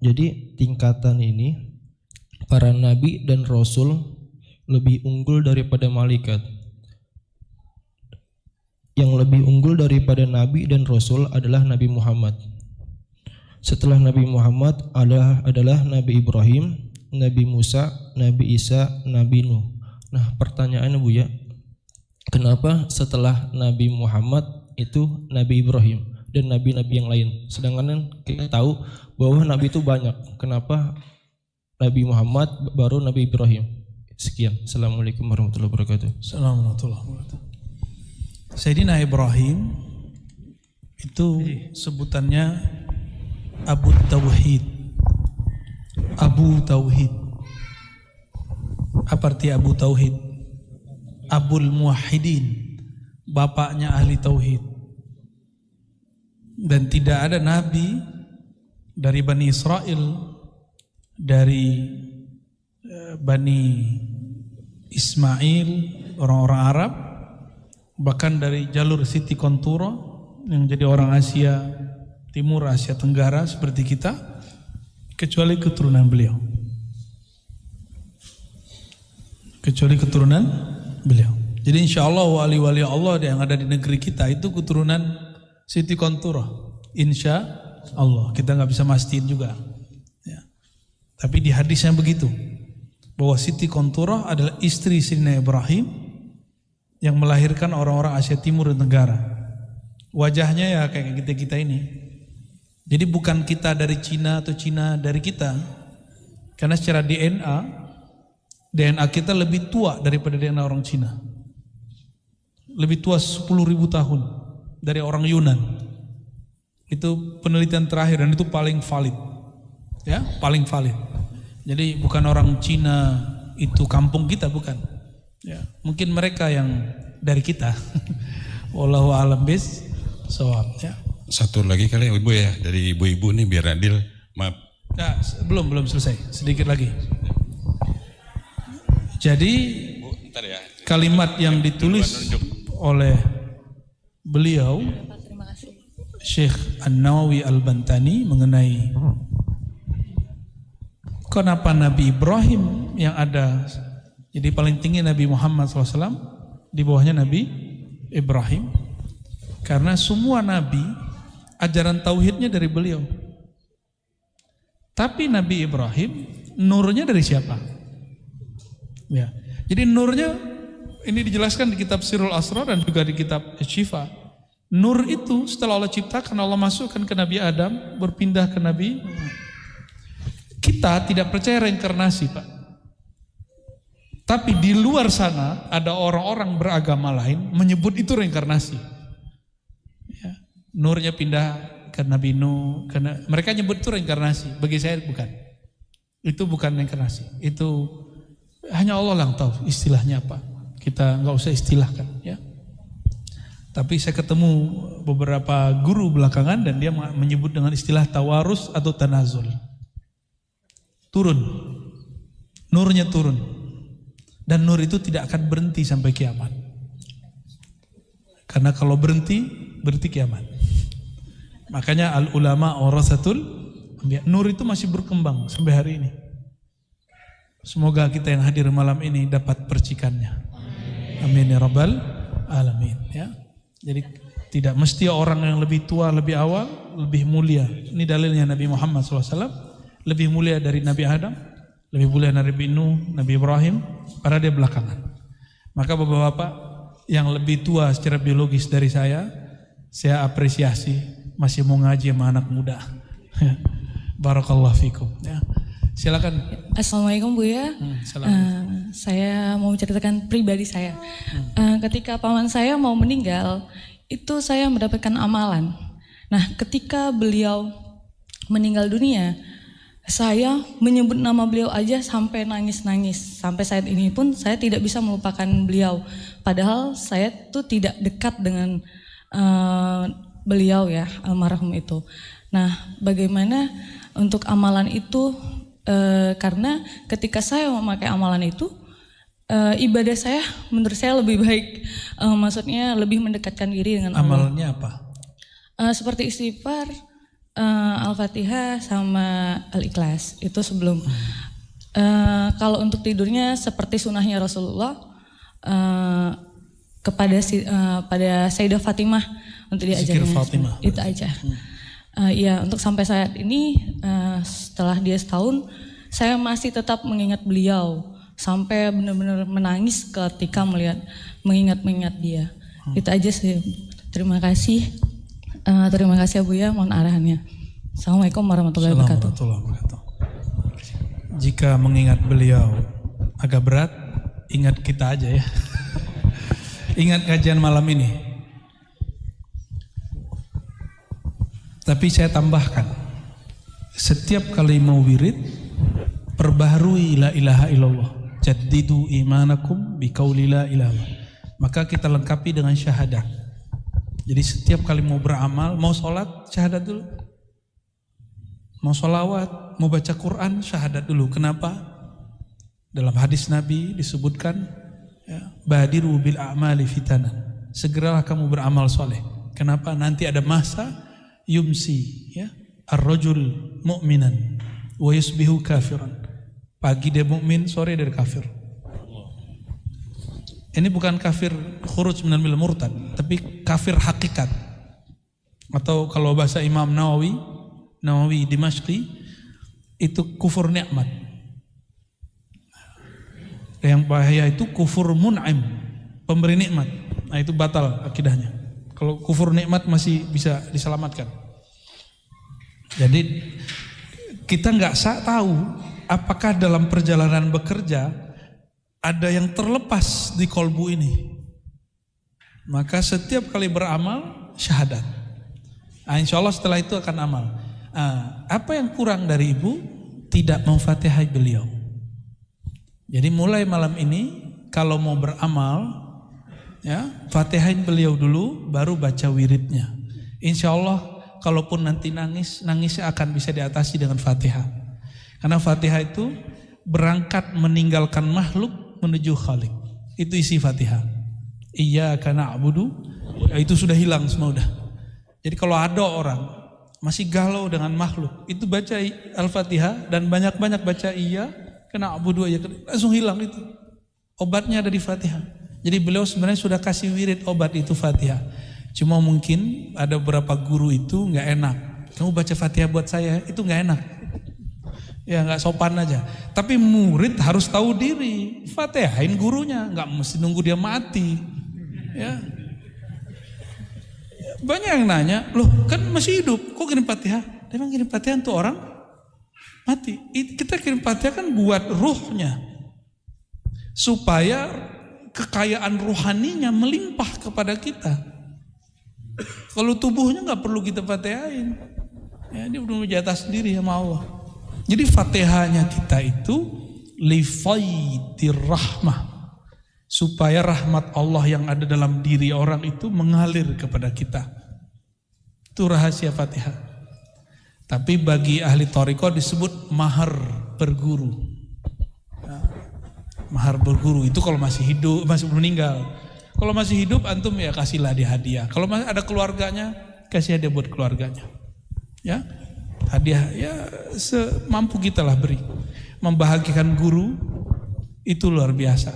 Jadi tingkatan ini para nabi dan rasul lebih unggul daripada malaikat. Yang lebih unggul daripada nabi dan rasul adalah Nabi Muhammad. Setelah Nabi Muhammad adalah Nabi Ibrahim, Nabi Musa, Nabi Isa, Nabi Nuh. Nah, pertanyaannya Bu ya, kenapa setelah Nabi Muhammad itu Nabi Ibrahim dan nabi-nabi yang lain? Sedangkan kita tahu bahwa nabi itu banyak. Kenapa Nabi Muhammad baru Nabi Ibrahim? Sekian. Assalamualaikum warahmatullahi wabarakatuh. Assalamualaikum warahmatullahi wabarakatuh. Sayyidina Ibrahim itu sebutannya Abu Tauhid. Abu Tauhid. Apa arti Abu Tauhid? Abul Muwahhidin, bapaknya ahli tauhid. Dan tidak ada nabi dari Bani Israel, dari Bani Ismail, orang-orang Arab, bahkan dari jalur Siti Kontura yang jadi orang Asia Timur, Asia Tenggara seperti kita, kecuali keturunan beliau. Kecuali keturunan beliau. Jadi insya Allah wali-wali Allah yang ada di negeri kita itu keturunan Siti Kontura. Insya Allah. Kita nggak bisa mastiin juga. Ya. Tapi di hadisnya begitu. Bahwa Siti Kontura adalah istri Sayyidina Ibrahim yang melahirkan orang-orang Asia Timur dan Tenggara. Wajahnya ya kayak kita-kita ini. Jadi bukan kita dari Cina atau Cina dari kita. Karena secara DNA kita lebih tua daripada DNA orang Cina. Lebih tua 10.000 tahun dari orang Yunan. Itu penelitian terakhir dan itu paling valid. Ya, paling valid. Jadi bukan orang Cina itu kampung kita, bukan. Ya, mungkin mereka yang dari kita. Wallahu a'lam bis-shawab, ya. Satu lagi kali Ibu ya, dari ibu-ibu nih biar adil. Maaf. Nah, belum selesai. Sedikit lagi. Jadi Bu, ntar ya. kalimat yang ditulis oleh beliau Syekh An-Nawawi Al-Bantani mengenai kenapa Nabi Ibrahim yang ada, jadi paling tinggi Nabi Muhammad SAW, di bawahnya Nabi Ibrahim, karena semua Nabi ajaran tauhidnya dari beliau. Tapi Nabi Ibrahim nurnya dari siapa? Ya. Jadi nurnya ini dijelaskan di kitab Sirrul Asrar dan juga di kitab Syifa. Nur itu setelah Allah ciptakan, Allah masukkan ke Nabi Adam, berpindah ke Nabi. Kita tidak percaya reinkarnasi, Pak. Tapi di luar sana ada orang-orang beragama lain menyebut itu reinkarnasi. Ya. Nurnya pindah ke Nabi Nuh, karena mereka nyebut itu reinkarnasi. Bagi saya bukan. Itu bukan reinkarnasi. Itu hanya Allah yang tahu istilahnya apa. Kita nggak usah istilahkan, ya. Tapi saya ketemu beberapa guru belakangan dan dia menyebut dengan istilah tawarus atau tanazul. Turun. Nurnya turun. Dan nur itu tidak akan berhenti sampai kiamat. Karena kalau berhenti kiamat. Makanya al-ulama warasatul anbiya. Nur itu masih berkembang sampai hari ini. Semoga kita yang hadir malam ini dapat percikannya. Amin ya rabbal alamin, ya. Jadi tidak mesti orang yang lebih tua, lebih awal, lebih mulia. Ini dalilnya Nabi Muhammad SAW lebih mulia dari Nabi Adam, lebih mulia dari Nabi Nuh, Nabi Ibrahim, pada dia belakangan. Maka bapak-bapak yang lebih tua secara biologis dari saya apresiasi masih mau ngaji sama anak muda. Barakallahu fikum. Ya. Silakan. Assalamualaikum Bu ya. Saya mau menceritakan pribadi saya. Ketika paman saya mau meninggal, itu saya mendapatkan amalan. Nah, ketika beliau meninggal dunia, saya menyebut nama beliau aja sampai nangis-nangis. Sampai saat ini pun saya tidak bisa melupakan beliau. Padahal saya tuh tidak dekat dengan beliau ya, almarhum itu. Nah, bagaimana untuk amalan itu? Karena ketika saya memakai amalan itu, ibadah saya menurut saya lebih baik, maksudnya lebih mendekatkan diri dengan Allah. Amalannya apa? Seperti istighfar, Al-Fatihah sama Al-Ikhlas itu sebelum. Kalau untuk tidurnya seperti sunahnya Rasulullah, pada Sayyidah Fatimah untuk diajarnya. Zikir Fatimah. Itu aja. Ya, untuk sampai saat ini setelah dia setahun, saya masih tetap mengingat beliau sampai benar-benar menangis ketika mengingat dia. Itu aja sih. Terima kasih ya Bu ya, mohon arahannya. Assalamualaikum warahmatullahi wabarakatuh. Jika mengingat beliau agak berat, ingat kita aja ya. Ingat kajian malam ini. Tapi saya tambahkan, setiap kali mau wirid, perbaharui la ilaha illallah. Jaddidu imanakum biqauli la ilaha. Maka kita lengkapi dengan syahadat. Jadi setiap kali mau beramal, mau sholat, syahadat dulu. Mau sholawat, mau baca Quran, syahadat dulu. Kenapa? Dalam hadis Nabi disebutkan, ya, badiru bil a'mali fitanan. Segeralah kamu beramal soleh. Kenapa? Nanti ada masa yumsi, ya, ar-rajul mu'minan wa yusbihu kafiran. Pagi dia mukmin, sore dia kafir. Ini bukan kafir khuruj minal millah murtad, tapi kafir hakikat. Atau kalau bahasa Imam Nawawi Dimashqi, itu kufur nikmat. Yang bahaya itu kufur mun'im, pemberi nikmat. Nah, itu batal akidahnya. Kalau kufur nikmat masih bisa diselamatkan. Jadi kita nggak tahu apakah dalam perjalanan bekerja ada yang terlepas di kolbu ini. Maka setiap kali beramal syahadat. Insya Allah setelah itu akan amal. Apa yang kurang dari ibu? Tidak memfatihai beliau. Jadi mulai malam ini kalau mau beramal, ya fatihain beliau dulu, baru baca wiridnya. Insya Allah kalaupun nanti nangisnya akan bisa diatasi dengan fatihah. Karena fatihah itu berangkat meninggalkan makhluk menuju khalik. Itu isi fatihah. Iyyaka na'budu, itu sudah hilang semua udah. Jadi kalau ada orang masih galau dengan makhluk, itu baca Al-Fatihah dan banyak-banyak baca iyyaka na'budu aja, langsung hilang itu. Obatnya ada di Fatihah. Jadi beliau sebenarnya sudah kasih wirid obat itu Fatihah. Cuma mungkin ada beberapa guru itu nggak enak. Kamu baca Fatihah buat saya, itu nggak enak. Ya nggak sopan aja. Tapi murid harus tahu diri. Fatihain gurunya, nggak mesti nunggu dia mati. Ya. Banyak yang nanya, loh kan masih hidup, kok kirim Fatihah? Memang kirim Fatihah untuk orang mati. Kita kirim Fatihah kan buat ruhnya, supaya kekayaan rohaninya melimpah kepada kita. Kalau tubuhnya nggak perlu kita Fatihain, ya dia udah menjatah sendiri sama Allah. Jadi Fatihahnya kita itu li faidir rahmah, supaya rahmat Allah yang ada dalam diri orang itu mengalir kepada kita. Itu rahasia Fatihah. Tapi bagi ahli thariqah disebut mahar berguru. Mahar berguru itu kalau masih hidup, masih belum meninggal. Kalau masih hidup antum ya kasihlah dia hadiah. Kalau masih ada keluarganya, kasih hadiah buat keluarganya. Ya. Hadiah ya semampu kita lah beri. Membahagiakan guru itu luar biasa.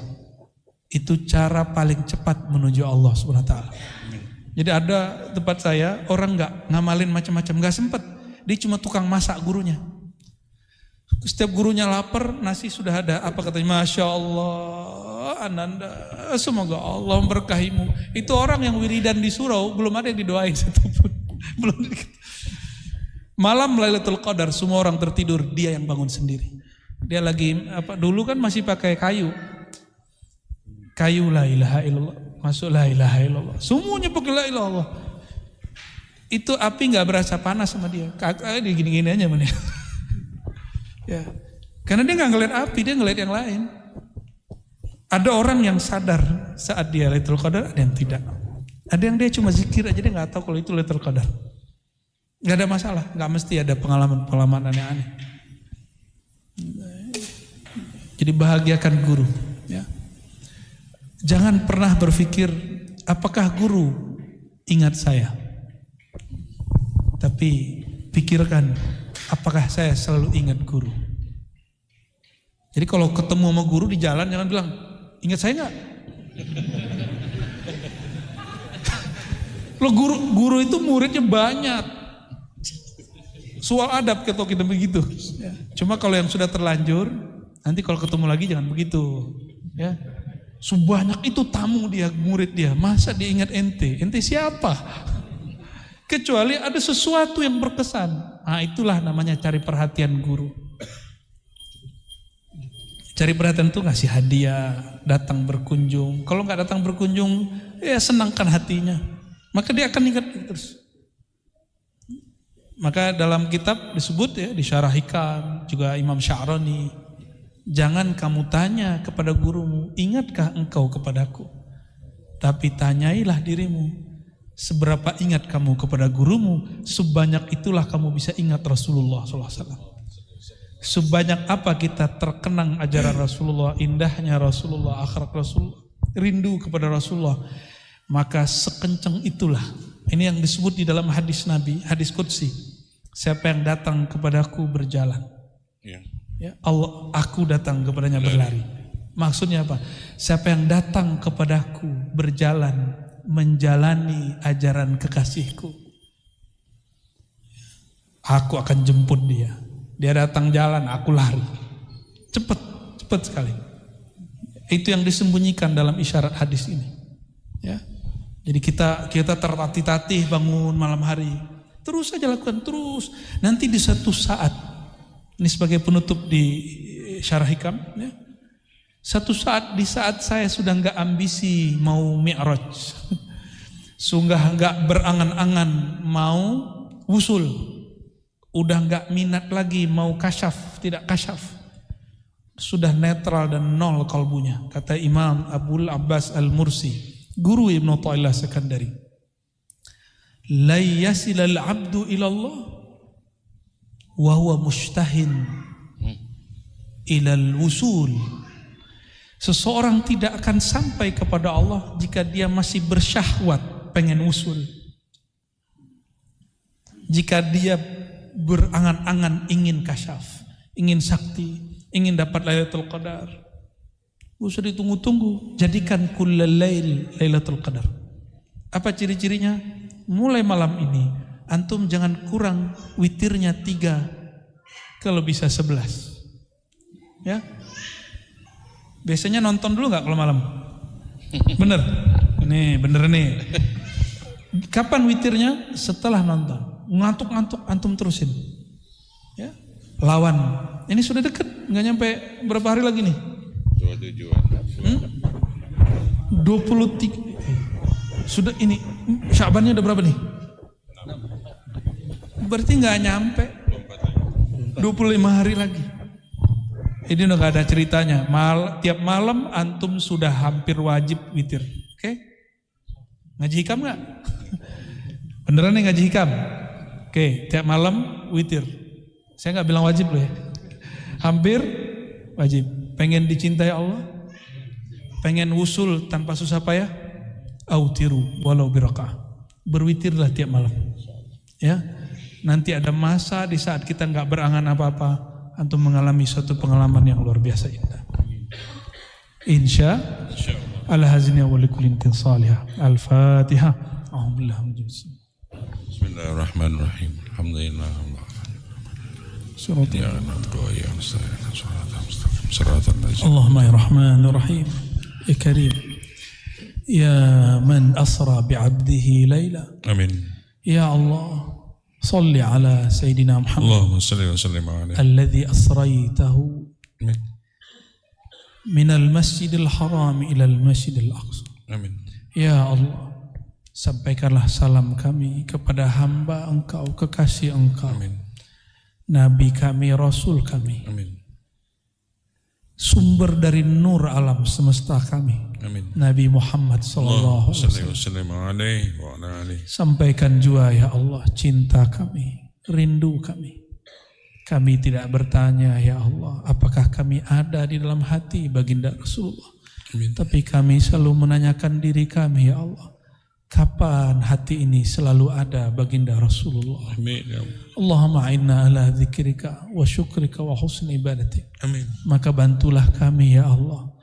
Itu cara paling cepat menuju Allah Subhanahu wa taala. Jadi ada tempat saya orang nggak ngamalin macam-macam, nggak sempet. Dia cuma tukang masak gurunya. Setiap gurunya lapar, nasi sudah ada. Apa katanya? Masya Allah, Ananda, semoga Allah memberkahimu. Itu orang yang wiridan di surau belum ada yang didoain satupun. Belum. Malam Lailatul Qadar semua orang tertidur, dia yang bangun sendiri. Dia lagi dulu kan masih pakai kayu la ilaha illallah, masuk la ilaha illallah, semuanya pakai la ilaha illallah. Itu api nggak berasa panas sama dia, kakak dia gini-gini aja mana. Ya, karena dia nggak ngeliat api, dia ngeliat yang lain. Ada orang yang sadar saat dia Lailatul Qadar, ada yang tidak. Ada yang dia cuma zikir aja, dia nggak tahu kalau itu Lailatul Qadar. Nggak ada masalah, nggak mesti ada pengalaman aneh-aneh. Jadi bahagiakan guru, ya. Jangan pernah berpikir apakah guru ingat saya. Tapi pikirkan apakah saya selalu ingat guru. Jadi kalau ketemu sama guru di jalan jangan bilang, ingat saya nggak? Lo guru itu muridnya banyak. Soal adab kalau kita begitu. Cuma kalau yang sudah terlanjur, nanti kalau ketemu lagi jangan begitu. Ya. Sebanyak itu tamu dia, murid dia, masa dia ingat ente? Ente siapa? Kecuali ada sesuatu yang berkesan. Nah itulah namanya cari perhatian guru. Cari perhatian itu ngasih hadiah, datang berkunjung. Kalau nggak datang berkunjung, ya senangkan hatinya. Maka dia akan ingat terus. Maka dalam kitab disebut ya, disyarahikan juga Imam Sya'rani. Jangan kamu tanya kepada gurumu, ingatkah engkau kepadaku? Tapi tanyailah dirimu, seberapa ingat kamu kepada gurumu, sebanyak itulah kamu bisa ingat Rasulullah SAW. Sebanyak apa kita terkenang ajaran Rasulullah, indahnya Rasulullah, akhlak Rasulullah, rindu kepada Rasulullah, maka sekencang itulah. Ini yang disebut di dalam hadis Nabi, hadis Qudsi. Siapa yang datang kepadaku berjalan. Ya, Allah, aku datang kepadanya berlari. Maksudnya apa? Siapa yang datang kepadaku berjalan, menjalani ajaran kekasihku, aku akan jemput dia. Dia datang jalan, aku lari. Cepat sekali. Itu yang disembunyikan dalam isyarat hadis ini. Ya. Jadi kita tertatih-tatih bangun malam hari. Terus saja lakukan, terus. Nanti di satu saat, ini sebagai penutup di Syarah Hikam, ya. Satu saat, di saat saya sudah enggak ambisi mau mi'raj, sudah enggak berangan-angan mau wusul, udah enggak minat lagi mau kasyaf, tidak kasyaf, sudah netral dan nol kalbunya. Kata Imam Abul Abbas Al-Mursi, guru Ibnu Athaillah Sekandari, la yasilal abdu ilallah wa huwa mushtahin ilal wusul. Seseorang tidak akan sampai kepada Allah jika dia masih bersyahwat pengen wusul, jika dia berangan-angan ingin kasyaf, ingin sakti, ingin dapat Lailatul Qadar. Usah ditunggu-tunggu, jadikan kullal lail Lailatul Qadar. Apa ciri-cirinya? Mulai malam ini antum jangan kurang witirnya 3, kalau bisa 11. Ya. Biasanya nonton dulu nggak kalau malam? Bener? Nih, bener nih. Kapan witirnya? Setelah nonton. Ngantuk-ngantuk antum terusin. Ya. Lawan. Ini sudah deket, nggak nyampe berapa hari lagi nih? 23. Sudah ini Syabannya udah berapa nih? Berarti nggak nyampe 25 hari lagi. Ini udah gak ada ceritanya. Tiap malam antum sudah hampir wajib witir. Oke? Ngaji hikam gak? Beneran nih ngaji hikam? Oke, tiap malam witir. Saya gak bilang wajib loh ya. Hampir wajib. Pengen dicintai Allah? Pengen wusul tanpa susah payah? Autiru walau biraka'ah. Berwitirlah tiap malam. Ya. Nanti ada masa di saat kita gak berangan apa-apa, antum mengalami suatu pengalaman yang luar biasa indah. Insya Allah hazinnya wa likulli intin salihah. Al-Fatihah. Bismillahirrahmanirrahim. Alhamdulillah. Allahumma ya Rahman ya Rahim ya Karim ya man asra bi'abdihi layla. Amin. Ya Allah, صل على سيدنا محمد اللهم صل وسلم عليه الذي أسريته Amin. من المسجد الحرام إلى المسجد الأقصى. Amin. Ya Allah, sampaikanlah salam kami kepada hamba Engkau, kekasih Engkau, Amin. Nabi kami, Rasul kami, Amin. sumber dari nur alam semesta kami, Amin. Nabi Muhammad sallallahu alaihi wasallam. Sampaikan juga ya Allah cinta kami, rindu kami. Kami tidak bertanya ya Allah apakah kami ada di dalam hati baginda Rasulullah. Amin. Tapi kami selalu menanyakan diri kami ya Allah, kapan hati ini selalu ada baginda Rasulullah. Amin. Allahumma a'inna ala dzikrika wa syukrika wa husni ibadatik. Amin. Maka bantulah kami ya Allah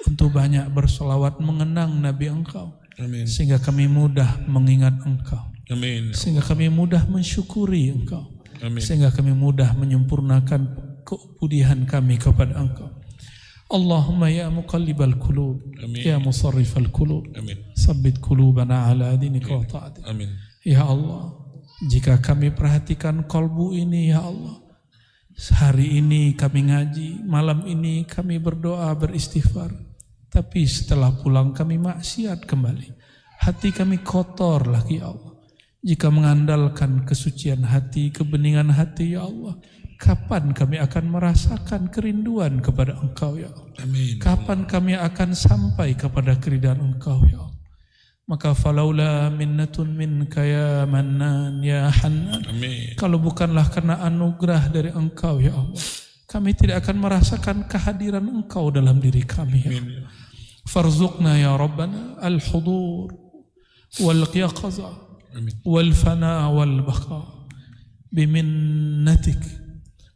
untuk banyak bersolawat mengenang Nabi Engkau. Amin. Sehingga kami mudah mengingat Engkau. Amin. Sehingga kami mudah mensyukuri Engkau. Amin. Sehingga kami mudah menyempurnakan kebudihan kami kepada Engkau. Allahumma ya muqallibal qulub, Amin. ya musarrifal qulub, Amin. sabbit qulubana ala dinika wa ta'atik. Amin. Ya Allah, jika kami perhatikan kalbu ini ya Allah, hari ini kami ngaji, malam ini kami berdoa beristighfar, tapi setelah pulang kami maksiat kembali, hati kami kotor lagi ya Allah. Jika mengandalkan kesucian hati, kebeningan hati ya Allah, kapan kami akan merasakan kerinduan kepada Engkau ya Allah? Amin. Kapan kami akan sampai kepada keridhaan Engkau ya Allah? Maka falaula minnatun minka ya Mannan ya Hannan. Amin. Kalau bukanlah karena anugerah dari Engkau ya Allah, kami tidak akan merasakan kehadiran Engkau dalam diri kami ya Allah. Farzuqna ya Rabbana al-hudur wal-yaqaza wal-fana wal-baqa biminnatik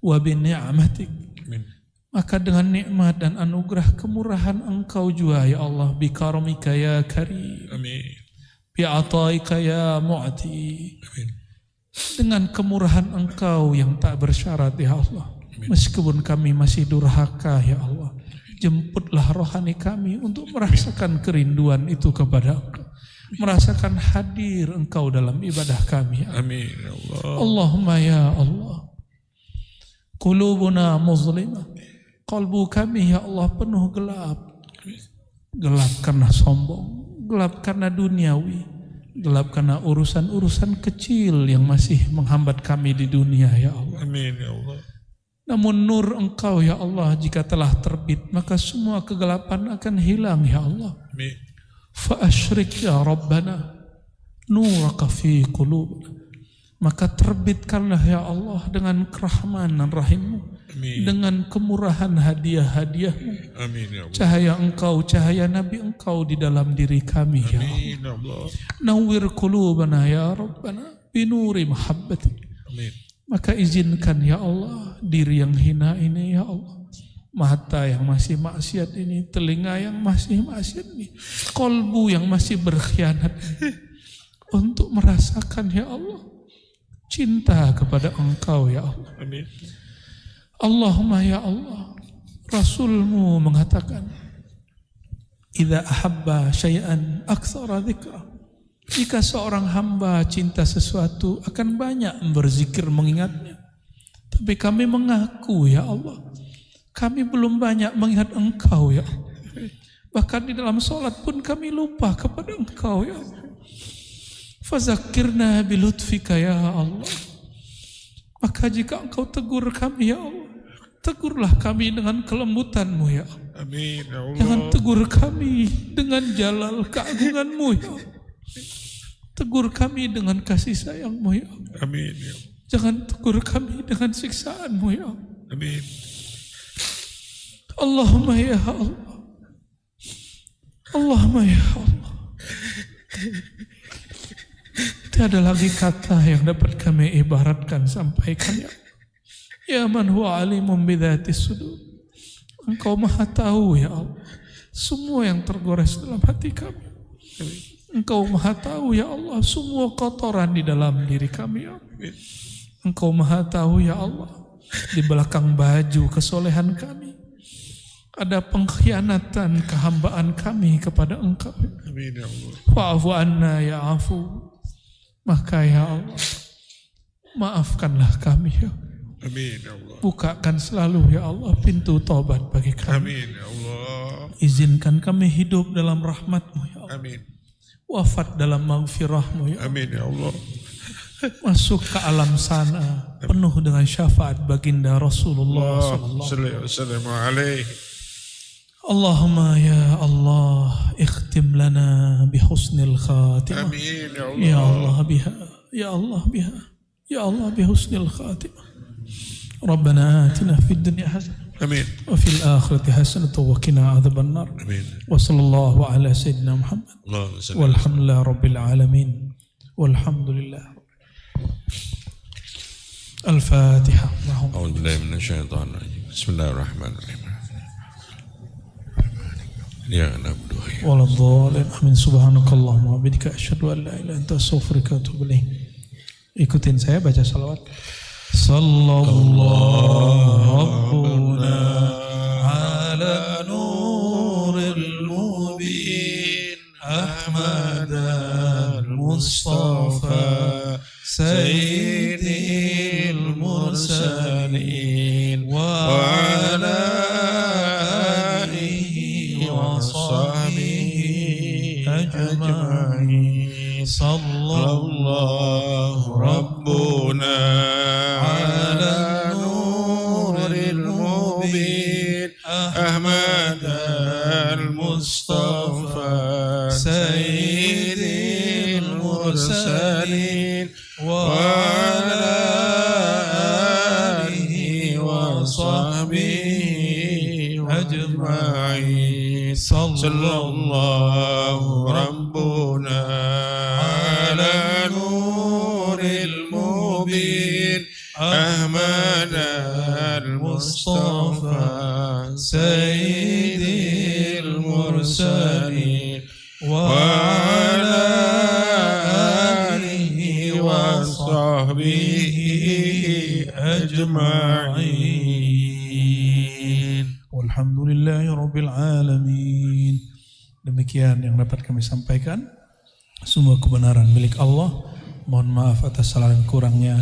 wa bini'matik. Maka dengan nikmat dan anugerah kemurahan Engkau juga ya Allah, bikaramika ya karim, Amin. bi'ataika ya mu'ti, Amin. dengan kemurahan Engkau yang tak bersyarat ya Allah. Meskipun kami masih durhaka ya Allah, jemputlah rohani kami untuk merasakan kerinduan itu kepada Engkau. merasakan hadir Engkau dalam ibadah kami. Amin ya Allah. Allahumma ya Allah. Qulubuna muzlimah. Kalbu kami ya Allah penuh gelap. Gelap karena sombong, gelap karena duniawi, gelap karena urusan-urusan kecil yang masih menghambat kami di dunia ya Allah. Amin ya Allah. Namun nur Engkau ya Allah jika telah terbit, maka semua kegelapan akan hilang ya Allah. Amin. Fa asyrik ya Rabbana nuraka fi qulubina. Maka terbitkanlah ya Allah dengan kerahmanan rahim-Mu, Amin. dengan kemurahan hadiah-hadiah-Mu. Amin ya Allah. Cahaya Engkau, cahaya Nabi Engkau di dalam diri kami ya Allah. Amin ya Allah. Nawwir qulubana ya Rabbana binuri mahabbatik. Amin. Maka izinkan ya Allah diri yang hina ini ya Allah, mata yang masih maksiat ini, telinga yang masih maksiat ini, kolbu yang masih berkhianat ini, untuk merasakan ya Allah cinta kepada Engkau ya Allah. Amin. Allahumma ya Allah, Rasul-Mu mengatakan, idza ahabba syai'an aktsara dzikra. Jika seorang hamba cinta sesuatu akan banyak berzikir mengingatnya. Tapi kami mengaku ya Allah, kami belum banyak mengingat Engkau ya Allah. Bahkan di dalam sholat pun kami lupa kepada Engkau ya Allah. Fazakirna bilutfika ya Allah. Maka jika Engkau tegur kami ya Allah, tegurlah kami dengan kelembutan-Mu ya Allah. Amin ya Allah. Jangan tegur kami dengan jalal keagungan-Mu ya Allah. Tegur kami dengan kasih sayang-Mu ya Allah. Amin ya Allah. Jangan tegur kami dengan siksaan-Mu ya Allah. Amin. Allahumma ya Allah. Allahumma ya Allah. Tiada lagi kata yang dapat kami ibaratkan sampaikan ya. Ya man huwa alimun bidzatis sudur. Engkau maha tahu ya Allah semua yang tergores dalam hati kami. Engkau maha tahu ya Allah semua kotoran di dalam diri kami ya Allah. Engkau maha tahu ya Allah di belakang baju kesolehan kami ada pengkhianatan kehambaan kami kepada Engkau. Amin ya Allah. Wa'afu anna ya afu. Maka ya Allah, maafkanlah kami ya. Amin ya Allah. Bukakan selalu ya Allah pintu taubat bagi kami. Amin ya Allah. Izinkan kami hidup dalam rahmat-Mu ya Allah. Amin. Wafat dalam maghfirah-Mu ya Allah. Amin ya Allah. Masuk ke alam sana penuh dengan syafaat baginda Rasulullah sallallahu alaihi Sallallahu alaihi. Allahumma ya Allah ikhtim lana bihusnil khatimah. Amin ya Allah. Ya Allah biha, ya Allah biha, ya Allah bihusnil khatimah. Rabbana atina fid dunya hasanah Amin. wa fil akhirati hasanah wa qina adzaban nar. Amin. Wa sallallahu ala sayyidina Muhammad. Allahumma salli. Walhamdulillah rabbil alamin. Walhamdulillah. Al-Fatihah. A'udzu billahi minasyaitonir rajim. Bismillahirrahmanirrahim. Ya nabdu ya. Waladhdallin. Amin. Subhanakallahumma wa bihamdika asyhadu an la ilaha illa anta astaghfiruka wa atubu ilaik. Ikutin saya baca salawat. Sallallahu rabbuna ala nuril mubin Ahmad al-Mustafa sayyidil mursalin wa ala أجمعين صلى الله ربنا على نور المبين أحمد المصطفى سيد المرسلين وعلى آله وصحبه أجمعين صلى الله ربنا على نور المبين أحمد المصطفى سيد المرسلين وعلى آله وصحبه أجمعين والحمد لله رب العالمين. Demikian yang dapat kami sampaikan. Semua kebenaran milik Allah. Mohon maaf atas kesalahan kurangnya.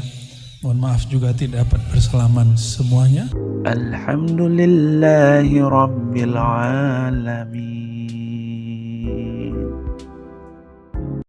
Mohon maaf juga tidak dapat bersalaman semuanya. Alhamdulillahi Rabbil Alamin.